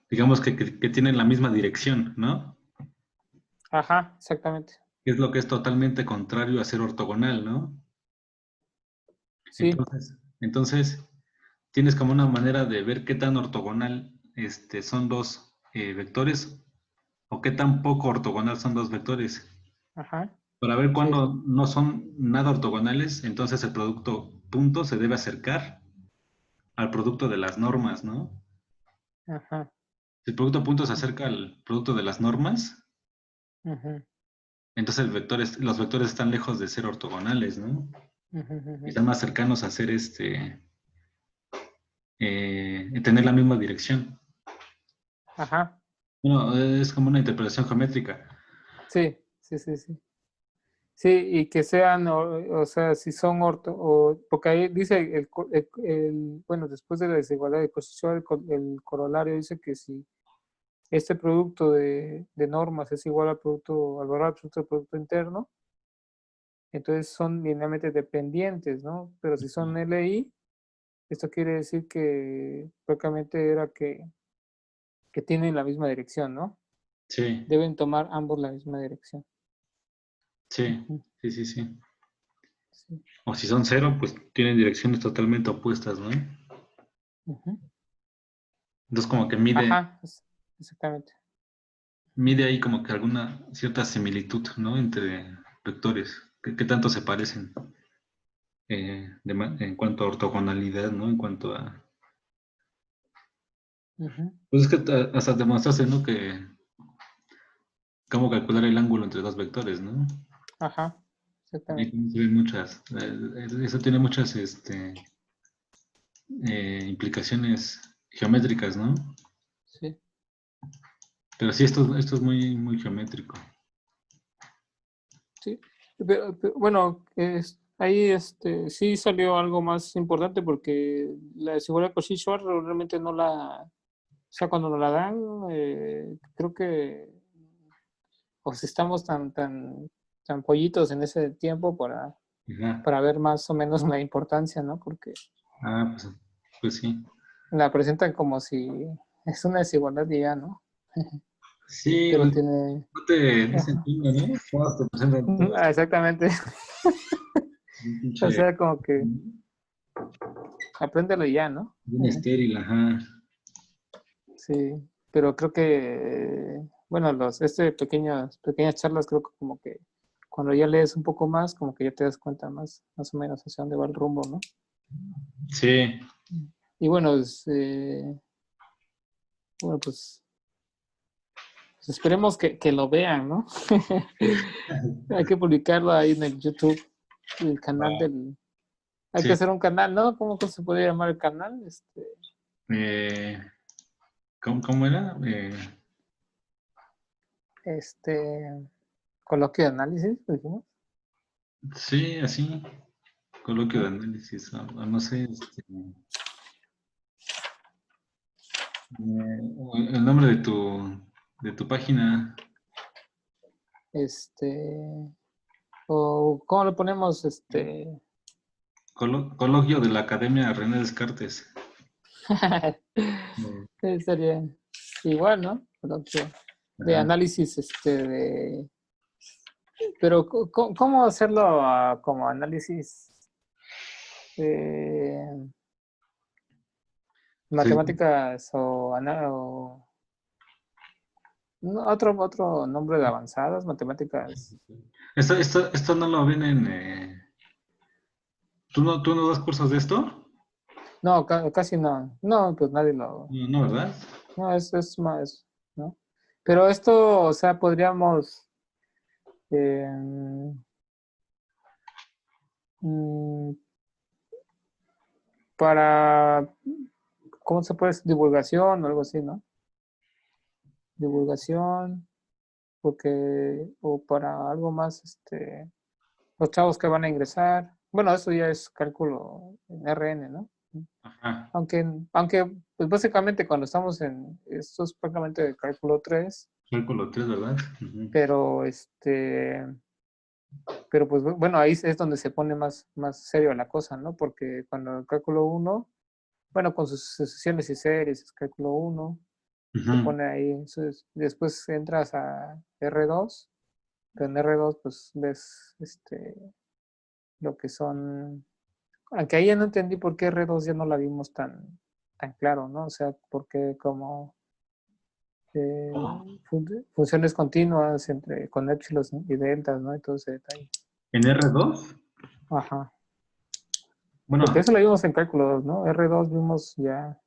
digamos que tienen la misma dirección, ¿no? Ajá, exactamente. Es lo que es totalmente contrario a ser ortogonal, ¿no? Sí, Entonces, tienes como una manera de ver qué tan ortogonal son dos vectores o qué tan poco ortogonal son dos vectores. ajá, Para ver sí, cuándo no son nada ortogonales, entonces el producto punto se debe acercar al producto de las normas, ¿no? ajá, Si el producto punto se acerca al producto de las normas, ujú, entonces los vectores están lejos de ser ortogonales, ¿no? ujú, Y ujú. están más cercanos a ser tener la misma dirección. Ajá, Bueno, es como una interpretación geométrica. sí, sí, sí, sí. Sí, y que sean, o sea, si son porque ahí dice bueno, después de la desigualdad de Cauchy, el corolario dice que si este producto de normas es igual al valor absoluto del producto interno, entonces son linealmente dependientes, ¿no? Pero si son LI, esto quiere decir que prácticamente era que tienen la misma dirección, ¿no? Sí, Deben tomar ambos la misma dirección. sí, Ujú, sí, sí, sí. sí, O si son cero, pues tienen direcciones totalmente opuestas, ¿no? ujú. Entonces como que mide, Ajá, exactamente. mide ahí como que alguna cierta similitud, ¿no? Entre vectores. ¿Qué tanto se parecen en cuanto a ortogonalidad, ¿no? En cuanto a... Ujú. Pues es que hasta demostraste, ¿no? Que cómo calcular el ángulo entre dos vectores, ¿no? Ajá, Ahí exactamente. también se ven muchas, eso tiene muchas implicaciones geométricas, ¿no? Sí. Pero sí, esto es muy, muy geométrico. Sí, bueno, ahí sí salió algo más importante porque la desigualdad de Cauchy-Schwarz realmente no o sea, cuando nos la dan, creo que pues estamos tan pollitos en ese tiempo Ajá. para ver más o menos la importancia, ¿no? Porque Ah, pues sí. la presentan como si es una desigualdad y ya, ¿no? Sí, Pero pues, tiene, no te dicen ajá. chingo, ¿no? Todas te presentan todas Exactamente. un O pinche sea, como que apréndelo y ya, ¿no? bien estéril, ajá. Sí, pero creo que, bueno, pequeñas charlas, creo que como que cuando ya lees un poco más, como que ya te das cuenta más o menos hacia dónde va el rumbo, ¿no? Sí, Y bueno, bueno, pues esperemos que lo vean, ¿no? Hay que publicarlo ahí en el YouTube, el canal hay que sí. hacer un canal, ¿no? ¿Cómo que se puede llamar el canal? Eh, ¿cómo era? Este, coloquio de análisis, dijimos. Sí, así, coloquio de Ajá. análisis, o no sé, el nombre de tu página, Este, o ¿cómo le ponemos? coloquio de la Academia René Descartes. Eh, Sería igual, ¿no? De Ajá. análisis, pero ¿cómo hacerlo como análisis de Sí, matemáticas no, otro nombre de avanzadas, matemáticas? esto no lo ven ¿tú no das cursos de esto? No, casi no. No, pues nadie No, no, ¿verdad? no, es más, ¿no? Pero esto, o sea, podríamos, eh, mm, para, ¿cómo se puede decir? Divulgación o algo así, ¿no? Divulgación, o para algo más, los chavos que van a ingresar. Bueno, eso ya es cálculo en RN, ¿no? Ajá. Aunque pues básicamente cuando estamos esto es prácticamente de cálculo 3, Cálculo 3, ¿verdad? Ujú. pero Pero pues bueno, ahí es donde se pone más serio la cosa, ¿no? Porque cuando el cálculo uno, bueno, con sus sucesiones y series, es cálculo uno, se Ujú. pone ahí, entonces, después entras a R2, pero en R2 pues ves lo que son, aunque ahí ya no entendí por qué R2 ya no la vimos tan claro, ¿no? O sea, porque como funciones continuas con épsilon y deltas, ¿no? Y todo ese detalle. En R2, Ajá. Porque bueno, eso lo vimos en cálculo 2, ¿no? R2 vimos ya.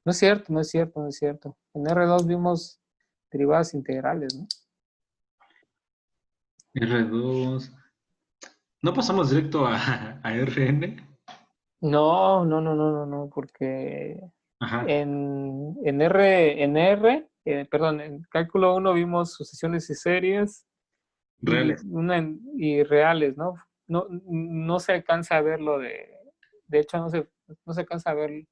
No es cierto, no es cierto, no es cierto. En R2 vimos derivadas integrales, ¿no? R2. ¿No pasamos directo a RN? No, no, no, no, no, no, porque Ajá, perdón, en cálculo uno vimos sucesiones y series reales. y reales, ¿no? No, no se alcanza a ver de hecho no se alcanza a ver,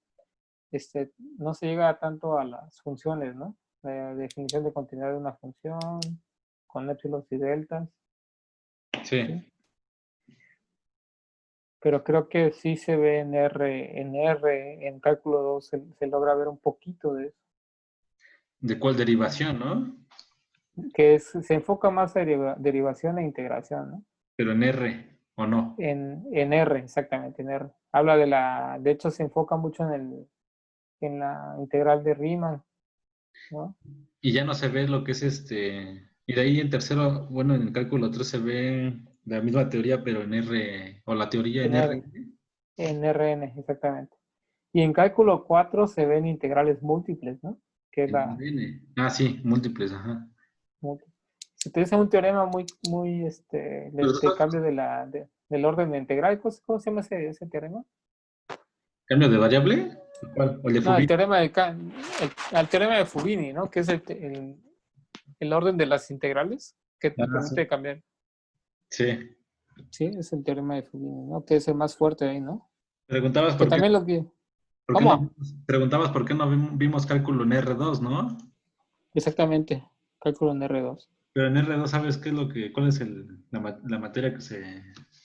no se llega tanto a las funciones, ¿no? La definición de continuidad de una función con épsilos y deltas, Sí. ¿sí? Pero creo que sí se ve en cálculo 2 se logra ver un poquito de eso, ¿De cuál derivación, no? se enfoca más a derivación e integración, ¿no? Pero en R, ¿o no? En R, exactamente, en R. Habla de hecho se enfoca mucho en la integral de Riemann, ¿no? Y ya no se ve lo que es y de ahí en tercero, bueno, en el cálculo 3 se ve la misma teoría, pero en R, o la teoría en En R. R, en Rn, exactamente. Y en cálculo 4 se ven integrales múltiples, ¿no? Que es En la N. Ah, sí, múltiples, ajá. múltiple. Se utiliza un teorema muy Pero tú de estás- cambio del orden de integral. ¿Cómo se llama ese teorema? ¿Cambio de variable? ¿Cuál? ¿O el de No, el Fubini? teorema el teorema de Fubini, ¿no? Que es el orden de las integrales que te Ah, sí. permite cambiar. Sí. Sí, es el teorema de Fubini, ¿no? Que es el más fuerte ahí, ¿no? Preguntabas Que por qué, también lo que... por qué no, ¿Cómo? preguntabas por qué no vimos cálculo en R2, ¿no? Exactamente. Cálculo en R2. Pero en R2, ¿sabes qué es cuál es la materia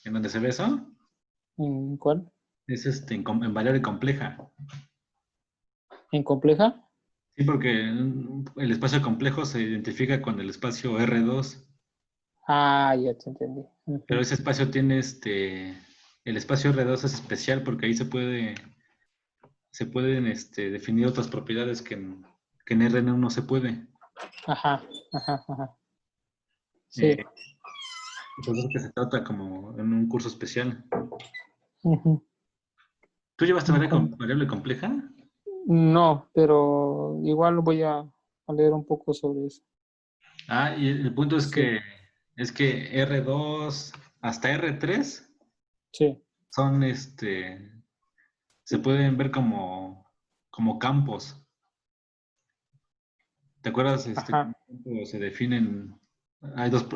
en donde se ve eso? ¿En cuál? Es en variable compleja. ¿En compleja? Sí, porque el espacio complejo se identifica con el espacio R2, Ah, ya te entendí. pero Ujú. ese espacio tiene el espacio R2 es especial porque ahí se pueden definir otras propiedades que en Rn no se puede. Ajá, ajá, ajá. Eh, Sí. por eso que se trata como en un curso especial. Ujú. ¿Tú llevaste En com- variable compleja? No, pero igual voy a leer un poco sobre eso. Ah, y el punto Sí, es que R2 hasta R3 sí. son se pueden ver como campos. ¿Te acuerdas Ajá. cómo se definen? Hay dos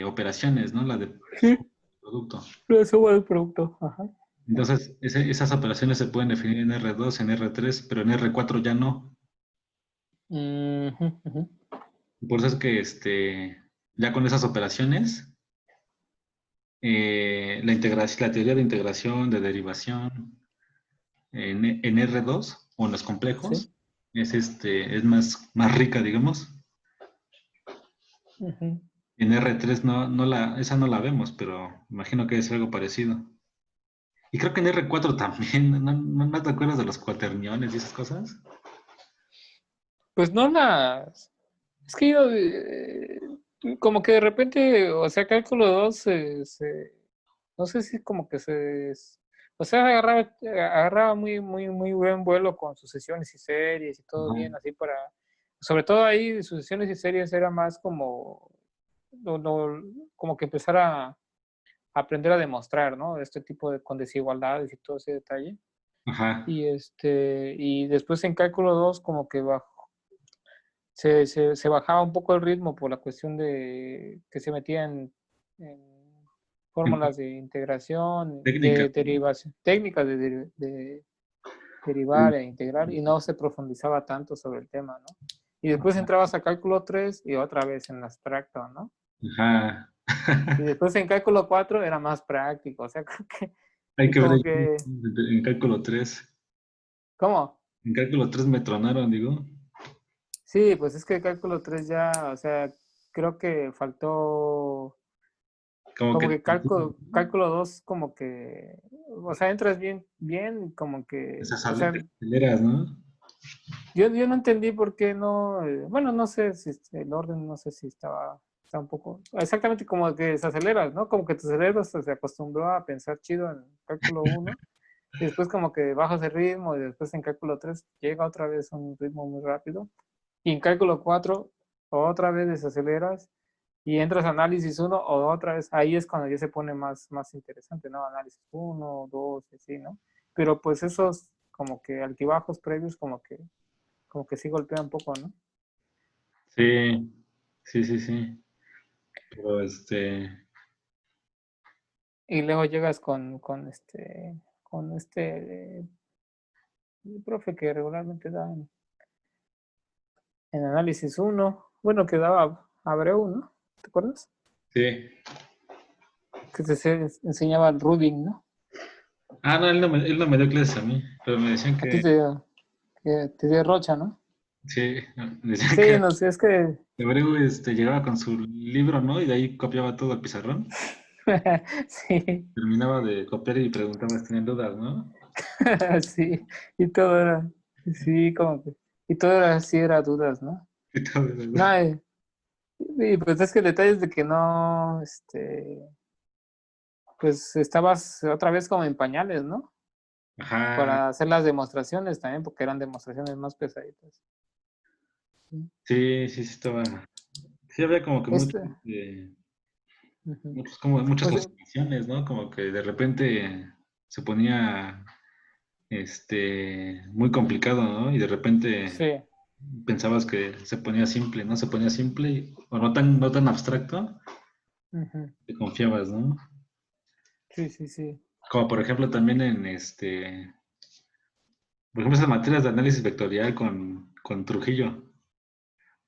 operaciones, ¿no? La de Sí, producto. lo subo el producto. Ajá. Entonces, esas operaciones se pueden definir en R2, en R3, pero en R4 ya no. Ujú, ujú. Por eso es que ya con esas operaciones, la teoría de integración, de derivación en R2 o en los Sí. complejos es más rica, digamos. Ujú. En R3 esa no la vemos, pero imagino que es algo parecido. Y creo que en R4 también, ¿no te acuerdas de los cuaterniones y esas cosas? Pues no las... Es que yo, como que de repente, o sea, cálculo 2 no sé si como que o sea, agarraba muy buen vuelo con sucesiones y series y todo Ajá. bien, así sobre todo ahí sucesiones y series era más como, como que empezar a aprender a demostrar, ¿no? Este tipo con desigualdades y todo ese detalle. Ajá. Y después en cálculo 2 como que se bajaba un poco el ritmo por la cuestión de que se metían en En fórmulas de integración, técnica. de derivación, técnicas de derivar e integrar, y no se profundizaba tanto sobre el tema, ¿no? Y después entrabas a cálculo 3 y otra vez en abstracto, ¿no? Ajá. Y después en cálculo 4 era más práctico, o sea, como que, Hay y que ver como ahí que, en cálculo 3. ¿cómo? En cálculo 3 me tronaron, digo. Sí, pues es que cálculo 3 ya, o sea, creo que faltó, Como como que que cálculo 2 como que, o sea, entras bien, bien, como que, o sea, te aceleras, ¿no? yo no entendí por qué no, bueno, no sé si el orden, no sé si está un poco, exactamente como que se aceleras, ¿no? Como que tu cerebro se acostumbró a pensar chido en cálculo uno y después como que bajas el ritmo y después en cálculo 3 llega otra vez a un ritmo muy rápido y en cálculo 4 otra vez desaceleras y entras a análisis uno o otra vez, ahí es cuando ya se pone más interesante, ¿no? Análisis uno 2 y así, ¿no? Pero pues esos como que altibajos previos como que sí golpea un poco, ¿no? Sí, sí, sí, sí. Pero Y luego llegas con el profe que regularmente da en análisis uno bueno, que daba Abreu, ¿no? ¿Te acuerdas? sí. Que te enseñaba el Rubin, ¿no? Ah, no, él no me dio clases a mí, pero me decían A ti que, te dio Rocha, ¿no? sí, me decían que Sí, no sé, es que Abreu llegaba con su libro, ¿no? Y de ahí copiaba todo al pizarrón. sí, Terminaba de copiar y preguntaba si tenían dudas, ¿no? sí, y todo era, sí, como que, y todo era, sí era dudas, ¿no? Y todo eso. No, y pues es que el detalle es de que no, pues estabas otra vez como en pañales, ¿no? Ajá, Para hacer las demostraciones también, porque eran demostraciones más pesaditas. Sí. sí, sí, sí estaba. Sí, había como que Este, ujú. muchas Pues clasificaciones, ¿no? Como que de repente se ponía muy complicado, ¿no? Y de repente sí, pensabas que se ponía simple, ¿no? Se ponía simple o no tan abstracto, ujú. te confiabas, ¿no? Sí, sí, sí. Como por ejemplo también por ejemplo, esas materias de análisis vectorial con Trujillo,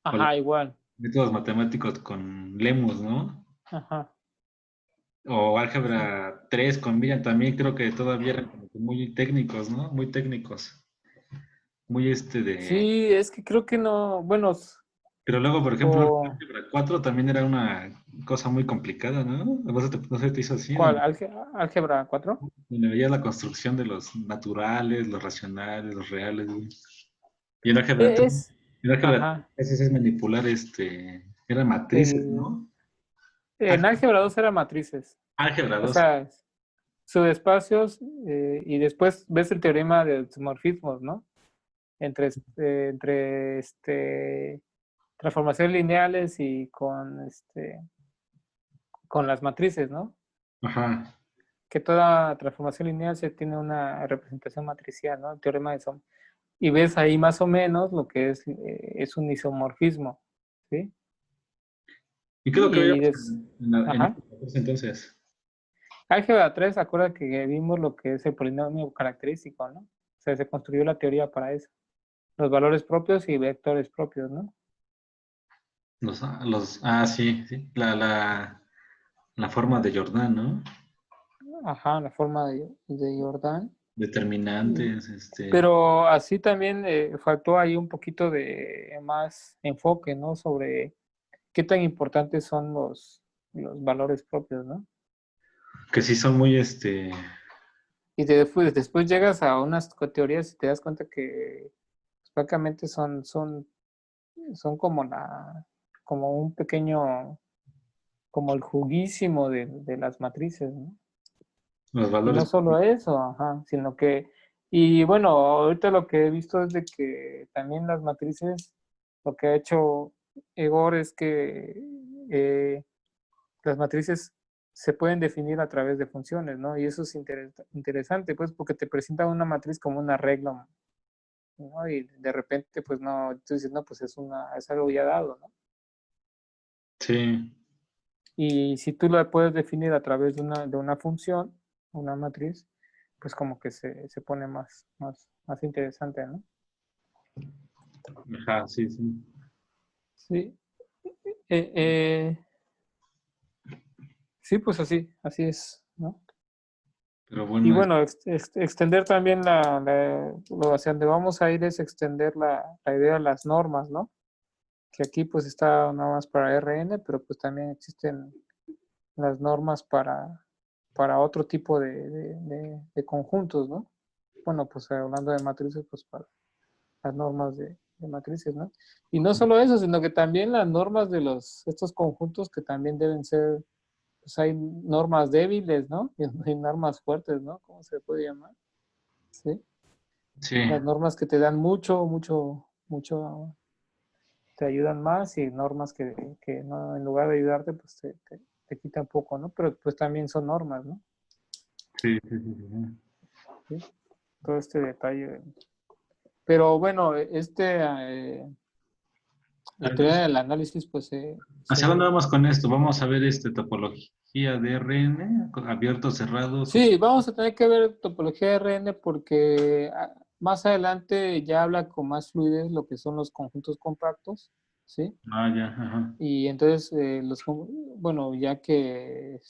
o los Ajá, igual. métodos matemáticos con Lemus, ¿no? Ajá, O sí. álgebra 3 con Miriam también creo que todavía eran como que muy técnicos, ¿no? Muy técnicos. Muy Sí, es que creo que no, bueno, Pero luego, por ejemplo, o álgebra 4 también era una cosa muy complicada, ¿no? No se te hizo así, ¿cuál? donde, ¿Álgebra 4? donde veías la construcción de los naturales, los racionales, los reales, güey. Y en álgebra 3, Es, en álgebra ajá, 3 es manipular, eran matrices, el, ¿no? en Álgebra, álgebra 2 era matrices. álgebra O 2, sea, subespacios y después ves el teorema de isomorfismos, ¿no? Entre transformaciones lineales y con las matrices, ¿no? ajá, Que toda transformación lineal se tiene una representación matricial, ¿no? El teorema de Som. Y ves ahí más o menos lo que es un isomorfismo, ¿sí? ¿y qué es lo que Y veíamos des, en ajá. álgebra 3 entonces? Álgebra 3, acuerda que vimos lo que es el polinomio característico, ¿no? O sea, se construyó la teoría para eso. Los valores propios y vectores propios, ¿no? Sí, sí, la forma de Jordan, ¿no? Ajá, la forma de Jordan. Determinantes, Pero así también faltó ahí un poquito de más enfoque, ¿no? Sobre qué tan importantes son los valores propios, ¿no? que sí son muy, Y después llegas a unas teorías y te das cuenta que pues, prácticamente son como un pequeño, como el juguísimo de las matrices, ¿no? los Y no valores. solo eso, ajá, sino que, y bueno, ahorita lo que he visto es de que también las matrices, lo que ha hecho Igor es que eh, las matrices se pueden definir a través de funciones, ¿no? Y eso es interesante, pues, porque te presenta una matriz como una regla, ¿no? Y de repente, pues, no, tú dices, no, pues es algo ya dado, ¿no? Sí, Y si tú la puedes definir a través de una función, una matriz, pues como que se pone más interesante, ¿no? ajá, sí, sí. Sí. Eh, eh, Sí, pues así es, ¿no? Pero Y bueno, bueno, extender también lo hacia donde vamos a ir es extender la idea de las normas, ¿no? Que aquí pues está nada más para RN, pero pues también existen las normas para otro tipo de conjuntos, ¿no? Bueno, pues hablando de matrices, pues para las normas de matrices, ¿no? Y no solo eso, sino que también las normas de estos conjuntos que también deben ser, pues hay normas débiles, ¿no? Y hay normas fuertes, ¿no? ¿Cómo se puede llamar? Sí. sí, Las normas que te dan mucho, te ayudan más y normas que no, en lugar de ayudarte, pues te quitan poco, ¿no? Pero pues también son normas, ¿no? sí, sí, sí, sí. ¿Sí? Todo este detalle. Pero bueno, la teoría Entonces, del análisis, pues ¿hacia dónde vamos con esto? Vamos a ver topología de RN, abierto, cerrado, sí, vamos a tener que ver topología de RN porque más adelante ya habla con más fluidez lo que son los conjuntos compactos, ¿sí? Ah, ya, ajá. Y entonces, bueno, ya que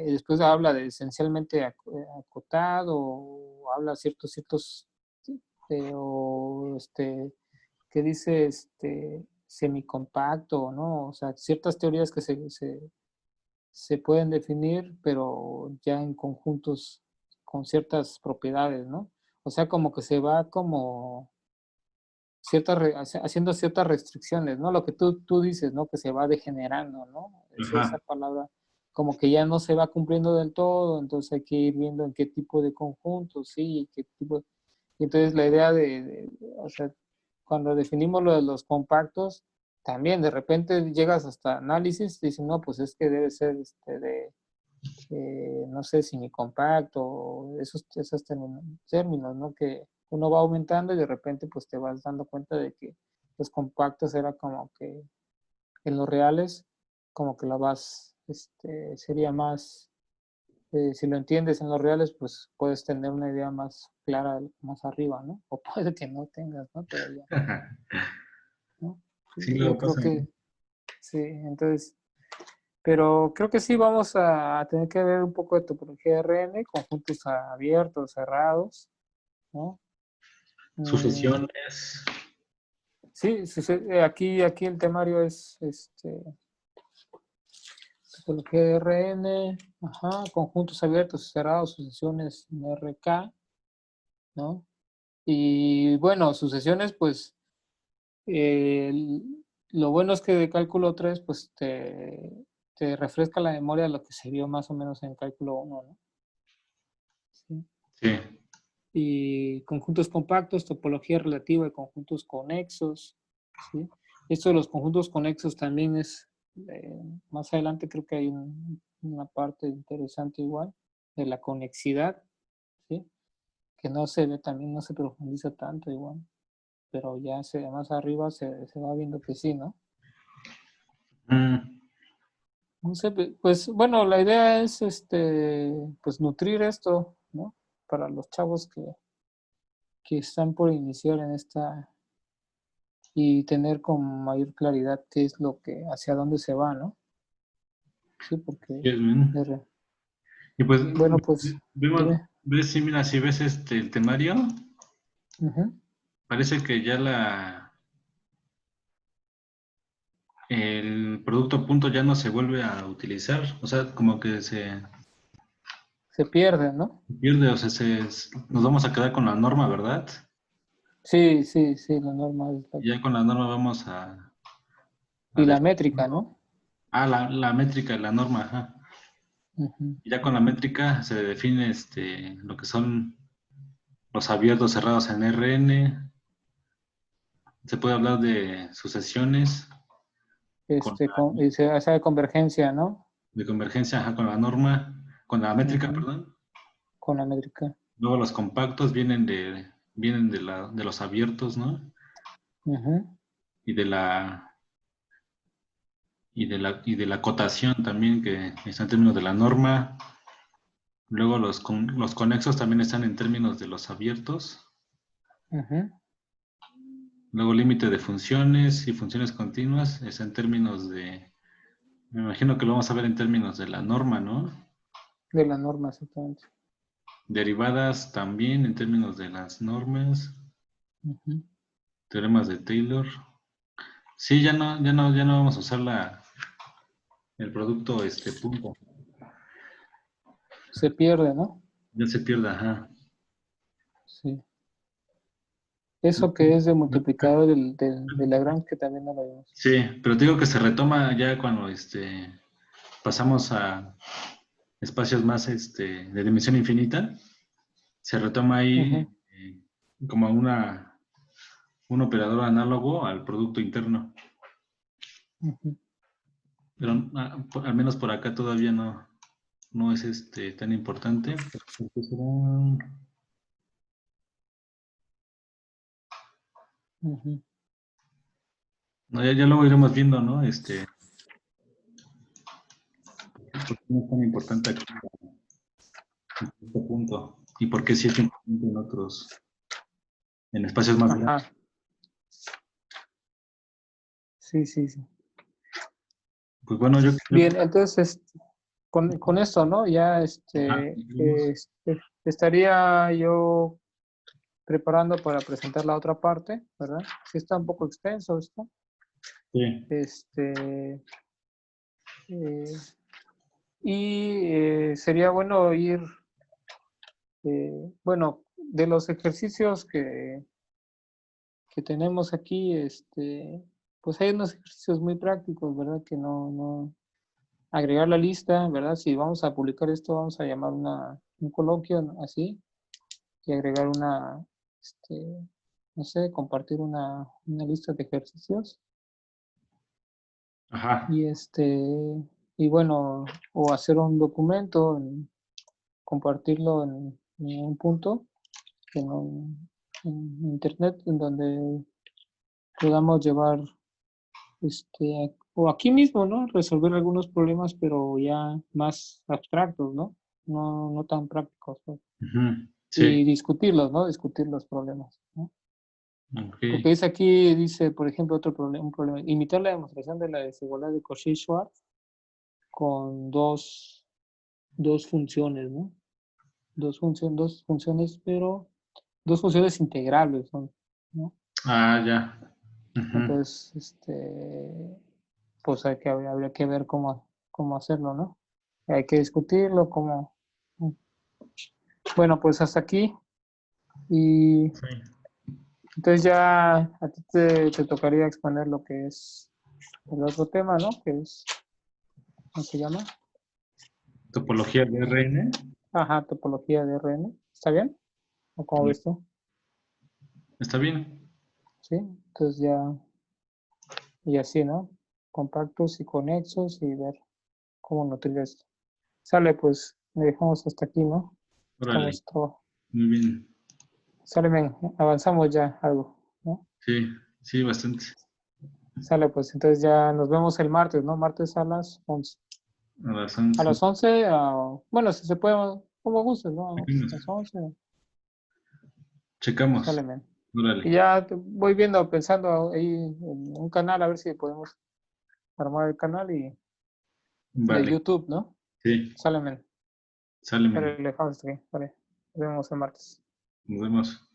después habla de esencialmente acotado, o habla ciertos, o que dice semicompacto, ¿no? O sea, ciertas teorías que se pueden definir, pero ya en conjuntos con ciertas propiedades, ¿no? O sea, como que se va como haciendo ciertas restricciones, ¿no? Lo que tú dices, ¿no? Que se va degenerando, ¿no? Esa Ajá. palabra como que ya no se va cumpliendo del todo, entonces hay que ir viendo en qué tipo de conjuntos, sí, qué tipo. Y entonces la idea o sea, cuando definimos lo de los compactos, también de repente llegas hasta análisis y dices, no, pues es que debe ser no sé, semicompacto, esos términos, ¿no? Que uno va aumentando y de repente pues te vas dando cuenta de que los compactos era como que en los reales, como que sería más, si lo entiendes en los reales, pues puedes tener una idea más clara más arriba, ¿no? O puede que no tengas, ¿no? Pero ya, ¿no? Sí, Yo luego creo pasa. que sí, entonces, pero creo que sí vamos a tener que ver un poco de topología de RN, conjuntos abiertos, cerrados, ¿no? Mm, Sucesiones. sí, sí, sí, aquí el temario es topología de RN, ajá, conjuntos abiertos y cerrados, sucesiones en RK, ¿no? Y bueno, sucesiones, pues lo bueno es que de cálculo 3 pues te refresca la memoria de lo que se vio más o menos en cálculo 1, ¿no? Sí. Sí. Y conjuntos compactos, topología relativa de conjuntos conexos, ¿sí? Esto de los conjuntos conexos también es, más adelante creo que hay una parte interesante igual, de la conexidad, ¿sí? Que no se ve, también no se profundiza tanto igual, pero ya más arriba se va viendo que sí, ¿no? Mm, No sé, pues bueno, la idea es pues nutrir esto, ¿no? Para los chavos que están por iniciar en esta y tener con mayor claridad qué es lo que, hacia dónde se va, ¿no? Sí, porque, sí, es bien. de re- Y pues, bueno, pues, vemos, dime. ves, sí, mira, si ves el temario, Ujú. parece que ya el producto punto ya no se vuelve a utilizar, o sea, como que se Se pierde, ¿no? pierde, o sea, nos vamos a quedar con la norma, ¿verdad? Sí, sí, sí, la norma es Y ya con la norma vamos a y la definir. métrica, ¿no? Ah, la métrica, la norma, ajá. Ujú, Y ya con la ujú. métrica se define lo que son los abiertos cerrados en RN. Se puede hablar de sucesiones con Y se hace de convergencia, ¿no? de convergencia, ajá, con la norma, con la métrica, Ujú, perdón. con la métrica. Luego los compactos vienen de los abiertos, ¿no? Ujú, Y de la cotación también, que está en términos de la norma. Luego los conexos también están en términos de los abiertos. ujú. Luego límite de funciones y funciones continuas está en términos Me imagino que lo vamos a ver en términos de la norma, ¿no? De la norma, exactamente. Derivadas también en términos de las normas, Ujú. teoremas de Taylor. Sí, ya no vamos a usar el producto punto. Se pierde, ¿no? Ya se pierde, ajá. Sí. Eso que es de multiplicador de Lagrange, que también no lo vimos. Sí, pero te digo que se retoma ya cuando pasamos a espacios más de dimensión infinita. Se retoma ahí Ujú, como un operador análogo al producto interno. ujú, Pero al menos por acá todavía no es tan importante. Porque ujú. no, ya luego iremos viendo, ¿no? ¿Por qué no es tan importante aquí en este punto? ¿Y por qué sí es importante en espacios más grandes? Ajá. Sí, sí, sí. Pues bueno, yo Bien, entonces, con esto, ¿no? Ya ajá, estaría yo preparando para presentar la otra parte, ¿verdad? Sí está un poco extenso esto. sí, Eh, y sería bueno ir, bueno, de los ejercicios que tenemos aquí, pues hay unos ejercicios muy prácticos, ¿verdad? Que no agregar la lista, ¿verdad? Si vamos a publicar esto, vamos a llamar un coloquio así y agregar no sé, compartir una lista de ejercicios ajá, y y bueno, o hacer un documento, compartirlo en un punto, en internet, en donde podamos llevar, o aquí mismo, ¿no? Resolver algunos problemas, pero ya más abstractos, ¿no? No tan prácticos, ¿no? ujú, sí, Y discutirlos, ¿no? Discutir los problemas, ¿no? ok, Porque dice, por ejemplo, un problema, imitar la demostración de la desigualdad de Cauchy-Schwarz con dos funciones, ¿no? Dos funciones, pero dos funciones integrables son, ¿no? ya, ujú, Entonces, pues habría que ver cómo hacerlo, ¿no? Hay que discutirlo, cómo. Bueno, pues hasta aquí. Y sí. entonces ya a ti te tocaría exponer lo que es el otro tema, ¿no? Que es, ¿cómo se llama? Topología de RN, Ajá, topología de RN. ¿Está bien? ¿O cómo ves tú? está bien, Sí, entonces ya, y así, ¿no? Compactos y conexos y ver cómo nutrir esto. Sale, pues, le dejamos hasta aquí, ¿no? órale, Estamos todo. muy bien, Sale, men, avanzamos ya algo, ¿no? sí, sí, bastante. Sale, pues, entonces ya nos vemos el martes, ¿no? Martes a las 11. A las A 11, las 11, bueno, si se puede, como gustes, ¿no? A checamos, las 11, checamos, sale, men. Y órale, ya voy viendo, pensando ahí en un canal, a ver si podemos armar el canal y de vale, YouTube, ¿no? sí, Sale, men. sale, men. Sale, le dejamos hasta aquí. Vale, nos vemos el martes. Nos vemos.